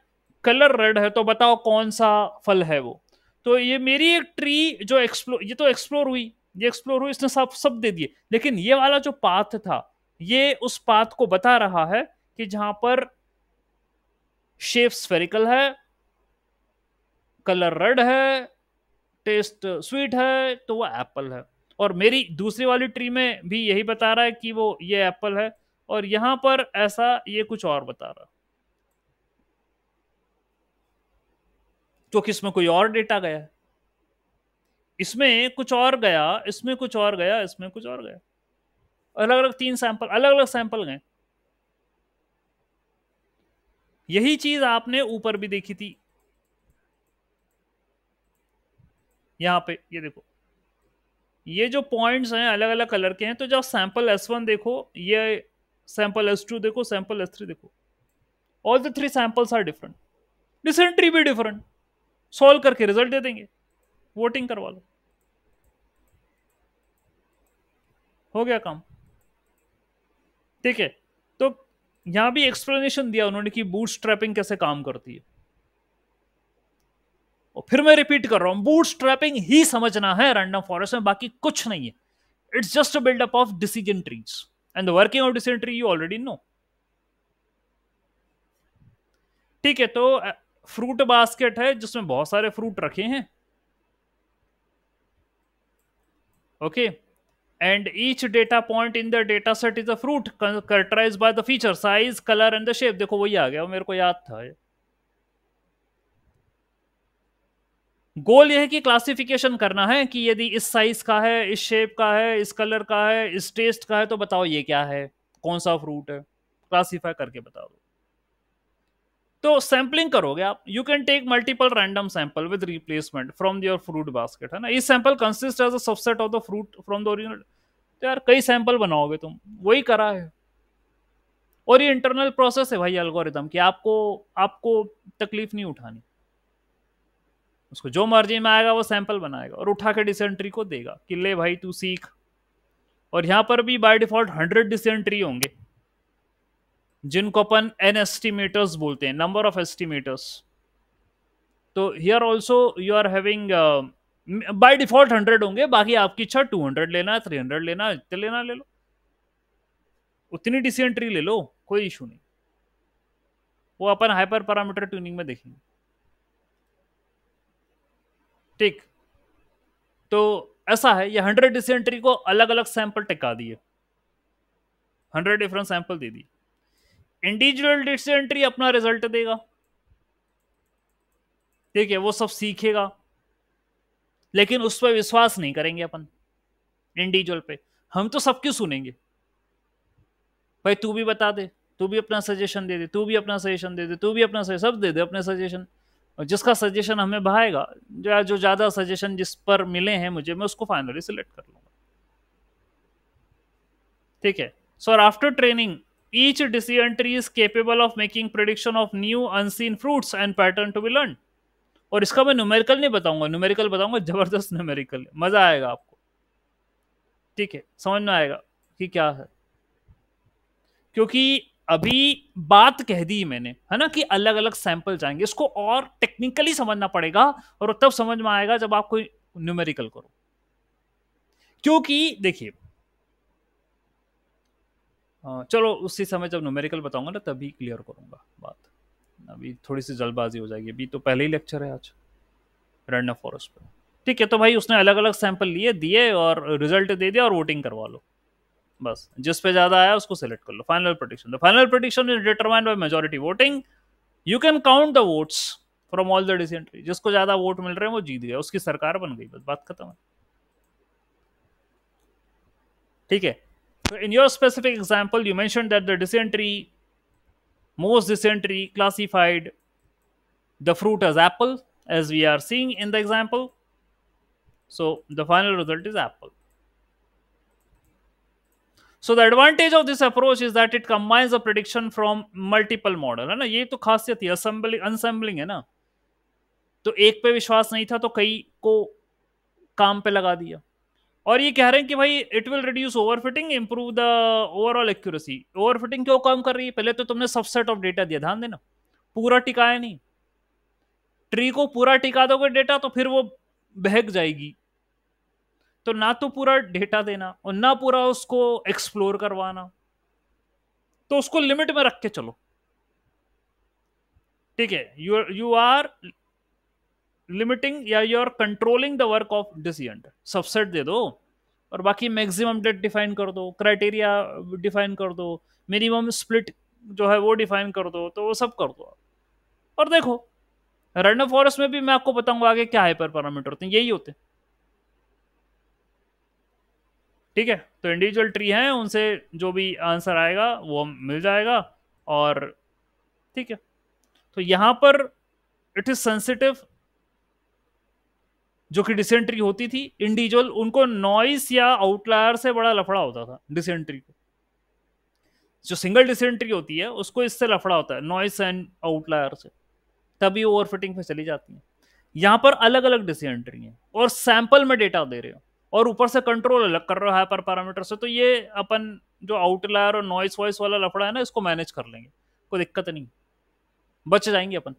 कलर रेड है, तो बताओ कौन सा फल है वो। तो ये मेरी एक ट्री जो एक्सप्लोर, ये तो एक्सप्लोर हुई, ये एक्सप्लोर हुई, इसने सब दे दिए, लेकिन ये वाला जो पाथ था ये उस पाथ को बता रहा है कि जहां पर शेप स्फेरिकल है, कलर रेड है, टेस्ट स्वीट है, तो वो एप्पल है। और मेरी दूसरी वाली ट्री में भी यही बता रहा है कि वो ये एप्पल है, और यहां पर ऐसा ये कुछ और बता रहा है, क्योंकि इसमें कोई और डेटा गया है, इसमें कुछ और गया, इसमें कुछ और गया, इसमें कुछ और गया, अलग अलग तीन सैंपल, अलग अलग सैंपल गए। यही चीज आपने ऊपर भी देखी थी, यहां पे ये देखो, ये जो पॉइंट्स हैं अलग अलग कलर के हैं, तो जब सैंपल S1 देखो, ये सैंपल S2 देखो, सैंपल S3 देखो, all the three samples are different, decision tree भी डिफरेंट, सॉल्व करके रिजल्ट दे देंगे, वोटिंग करवा लो, हो गया काम, ठीक है। तो यहां भी एक्सप्लेनेशन दिया उन्होंने कि बूटस्ट्रैपिंग कैसे काम करती है, और फिर मैं रिपीट कर रहा हूं, बूटस्ट्रैपिंग ही समझना है रैंडम फॉरेस्ट में, बाकी कुछ नहीं है। It's just a buildup of decision trees, and the working of decision tree you already know, ठीक है। तो फ्रूट बास्केट है जिसमें बहुत सारे फ्रूट रखे हैं, okay, and each data point in the data set is a fruit characterized by the feature, size, color and the shape। देखो वही आ गया, वो मेरे को याद था। गोल यह है कि क्लासिफिकेशन करना है कि यदि इस साइज का है, इस शेप का है, इस कलर का है, इस टेस्ट का है, तो बताओ ये क्या है, कौन सा फ्रूट है, क्लासिफाई करके बता दो। तो सैम्पलिंग करोगे आप, you can take multiple random sample with replacement from your fruit basket, है ना. ये sample consist as a subset of the fruit from the original. तो यार कई सैंपल बनाओगे तुम, वही करा है. और ये इंटरनल प्रोसेस है भाई एल्गोरिदम की, आपको आपको तकलीफ नहीं उठानी. उसको जो मर्जी में आएगा वो सैंपल बनाएगा और उठा के डिसेंट्री को देगा कि ले भाई तू सीख. और यहां पर भी बाय डिफॉल्ट 100 डिसेंट्री होंगे जिनको अपन एन एस्टिमेटर्स बोलते हैं, नंबर ऑफ एस्टिमेटर्स. तो here also you are having by default 100 होंगे, बाकी आपकी इच्छा 200 लेना है, 300 लेना है, इतने लेना ले लो, उतनी डिसेंट्री ले लो, कोई इशू नहीं. वो अपन हाइपर पैरामीटर ट्यूनिंग में देखेंगे. ठीक, तो ऐसा है, ये 100 डिसेंट्री को अलग अलग सैंपल टिका दिए, 100 डिफरेंट सैंपल दे दी. इंडिविजुअल डिसेंट्री अपना रिजल्ट देगा. ठीक है, वो सब सीखेगा, लेकिन उस पर विश्वास नहीं करेंगे अपन इंडिविजुअल पे. हम तो सबकी सुनेंगे, भाई तू भी बता दे, तू भी अपना सजेशन दे दे, तू भी अपना सजेशन दे दे, तू भी अपना सब दे दे अपने सजेशन. और जिसका सजेशन हमें भाएगा, जो ज्यादा सजेशन जिस पर मिले हैं मुझे, मैं उसको फाइनली सिलेक्ट कर लूंगा. ठीक है. So after training each entry is capable of making prediction of new unseen fruits and pattern to be learned. और इसका मैं न्यूमेरिकल नहीं बताऊंगा, न्यूमेरिकल बताऊंगा जबरदस्त न्यूमेरिकल, मजा आएगा आपको. ठीक है, समझ में आएगा कि क्या है, क्योंकि अभी बात कह दी मैंने, है ना, कि अलग अलग सैंपल जाएंगे. इसको और टेक्निकली समझना पड़ेगा और तब समझ में आएगा जब आप कोई न्यूमेरिकल करो. क्योंकि देखिए, चलो उसी समय जब न्यूमेरिकल बताऊंगा ना तभी क्लियर करूंगा बात. अभी थोड़ी सी जल्दबाजी हो जाएगी, अभी तो पहले ही लेक्चर है आज रैंडम फॉरेस्ट पे. ठीक है, तो भाई उसने अलग अलग सैंपल लिए, दिए और रिजल्ट दे दिया और वोटिंग करवा लो. बस जिस पे ज्यादा आया उसको सेलेक्ट कर लो. Final prediction, the final prediction is determined by majority voting. You can count the votes from all the decision trees. जिसको ज्यादा वोट मिल रहे हैं वो जीत गया, उसकी सरकार बन गई, बस बात खत्म है. ठीक है. So in your specific example, you mentioned that the dysentery, most dysentery classified the fruit as apple, as we are seeing in the example. So the final result is apple. So the advantage of this approach is that it combines the prediction from multiple model, है ना. ये तो खासियत है, अनसेंबलिंग है ना. तो एक पे विश्वास नहीं था तो कई को काम पे लगा दिया. और ये कह रहे हैं कि भाई it will reduce overfitting, improve the overall accuracy. Overfitting क्यों कम कर रही है? पहले तो तुमने सबसेट ऑफ डेटा दिया, ध्यान देना, पूरा टिकाया नहीं. ट्री को पूरा टिका दोगे डेटा तो फिर वो बहक जाएगी. तो ना तो पूरा डेटा देना और ना पूरा उसको एक्सप्लोर करवाना, तो उसको लिमिट में रख के चलो. ठीक है, यू आर लिमिटिंग या you are controlling the work of decision. Subset दे दो और बाकी मैक्सिमम डेट डिफाइन कर दो, क्राइटेरिया डिफाइन कर दो, मिनिमम स्प्लिट जो है वो डिफाइन कर दो, तो वो सब कर दो. और देखो रैंडम फॉरेस्ट में भी मैं आपको बताऊंगा आगे क्या हाइपर पैरामीटर होते हैं, यही होते हैं. ठीक है, तो इंडिविजुअल ट्री हैं, उनसे जो भी आंसर आएगा वो मिल जाएगा. और ठीक है, तो यहां पर इट इज सेंसिटिव. जो कि डिसेंट्री होती थी इंडिविजुअल, उनको नॉइस या आउटलायर से बड़ा लफड़ा होता था डिसेंट्री को. जो सिंगल डिसेंट्री होती है उसको इससे लफड़ा होता है, नॉइस एंड आउटलायर से, तभी ओवरफिटिंग पे चली जाती है. यहां पर अलग अलग डिसेंट्री है और सैंपल में डेटा दे रहे हो और ऊपर से कंट्रोल अलग कर रहे हो हाइपर पैरामीटर से. तो ये अपन जो आउटलायर और नॉइस वॉइस वाला लफड़ा है ना, इसको मैनेज कर लेंगे, कोई दिक्कत नहीं, बच जाएंगे अपन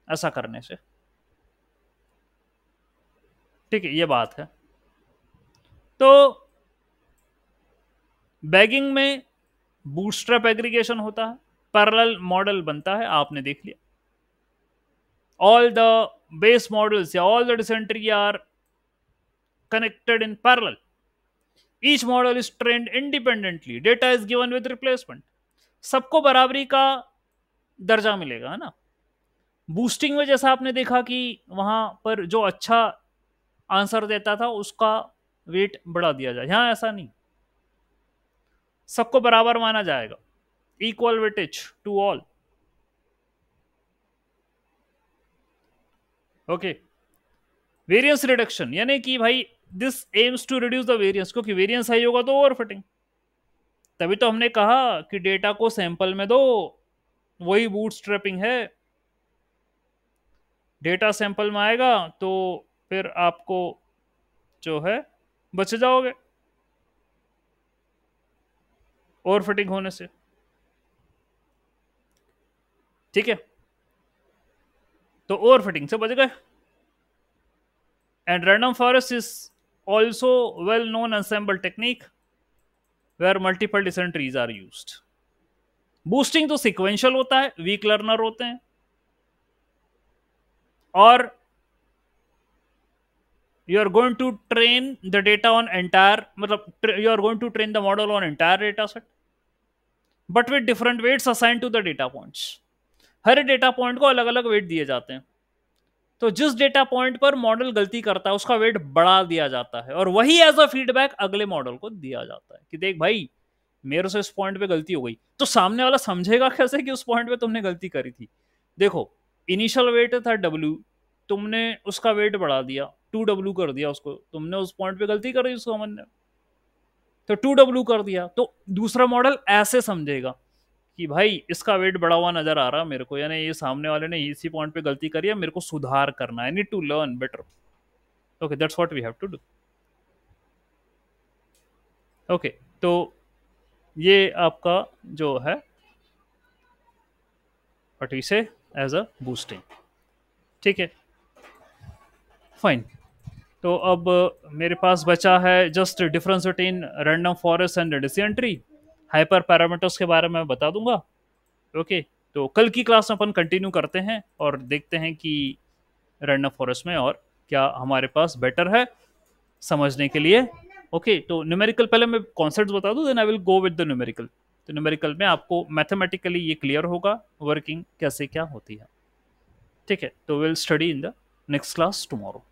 ऐसा करने से. ठीक है, ये बात है. तो बैगिंग में बूटस्ट्रैप एग्रीगेशन होता है, पैरेलल मॉडल बनता है, आपने देख लिया. ऑल द बेस मॉडल्स या all the decision tree are connected in parallel. Each model is trained independently. Data is given with replacement. सबको बराबरी का दर्जा मिलेगा, है ना. बूस्टिंग में जैसा आपने देखा कि वहां पर जो अच्छा आंसर देता था उसका वेट बढ़ा दिया जाए, यहां ऐसा नहीं, सबको बराबर माना जाएगा, equal weightage to all. Okay, variance reduction यानी कि भाई this aims to reduce the variance, क्योंकि वेरियंस हाई होगा तो ओवरफिटिंग। तभी तो हमने कहा कि डेटा को सैंपल में दो, वही बूटस्ट्रैपिंग है। डेटा सैंपल में आएगा तो फिर आपको जो है बच जाओगे ओवरफिटिंग होने से। ठीक है, तो ओवरफिटिंग से बच गए। And random forest is also well known ensemble technique where multiple decision trees are used. Boosting तो सिक्वेंशियल होता है, वीक लर्नर होते हैं, और you are going to train the data on entire, मतलब you are going to train the model on entire data set but with different weights assigned to the data points। Her data point को अलग अलग wait दिए जाते हैं, तो जिस data point पर मॉडल गलती करता है उसका वेट बढ़ा दिया जाता है, और वही एज अ फीडबैक अगले मॉडल को दिया जाता है कि देख भाई मेरे से इस पॉइंट पे गलती हो गई। तो सामने वाला समझेगा कैसे कि उस पॉइंट पे तुमने गलती करी थी? देखो, इनिशियल वेट था W, तुमने उसका वेट बढ़ा दिया, 2W कर दिया उसको, तुमने उस पॉइंट पे गलती करी उसको समझने, तो 2W कर दिया। तो दूसरा मॉडल ऐसे समझेगा कि भाई इसका वेट बढ़ा हुआ नजर आ रहा है मेरे को, यानी ये सामने वाले ने इसी पॉइंट पे गलती करी है, मेरे को सुधार करना है, need to learn better. Okay, that's what we have to do. Okay, तो ये आपका जो है what we say as a boosting. ठीक है, फाइन। तो अब मेरे पास बचा है just difference between random forest and decision tree. Hyper parameters के बारे में बता दूंगा। ओके, तो कल की क्लास में अपन कंटिन्यू करते हैं और देखते हैं कि रैंडम फॉरेस्ट में और क्या हमारे पास बेटर है समझने के लिए। ओके, तो न्यूमेरिकल पहले मैं कॉन्सेप्ट्स बता दूं, then I will go with the numerical. तो न्यूमेरिकल में आपको मैथमेटिकली ये क्लियर होगा वर्किंग कैसे क्या होती है। ठीक है, तो will study in the next class tomorrow.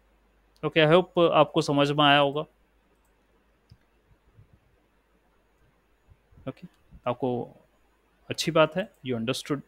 Okay, I hope आपको समझ में आया होगा। ओके, आपको अच्छी बात है, यू अंडरस्टूड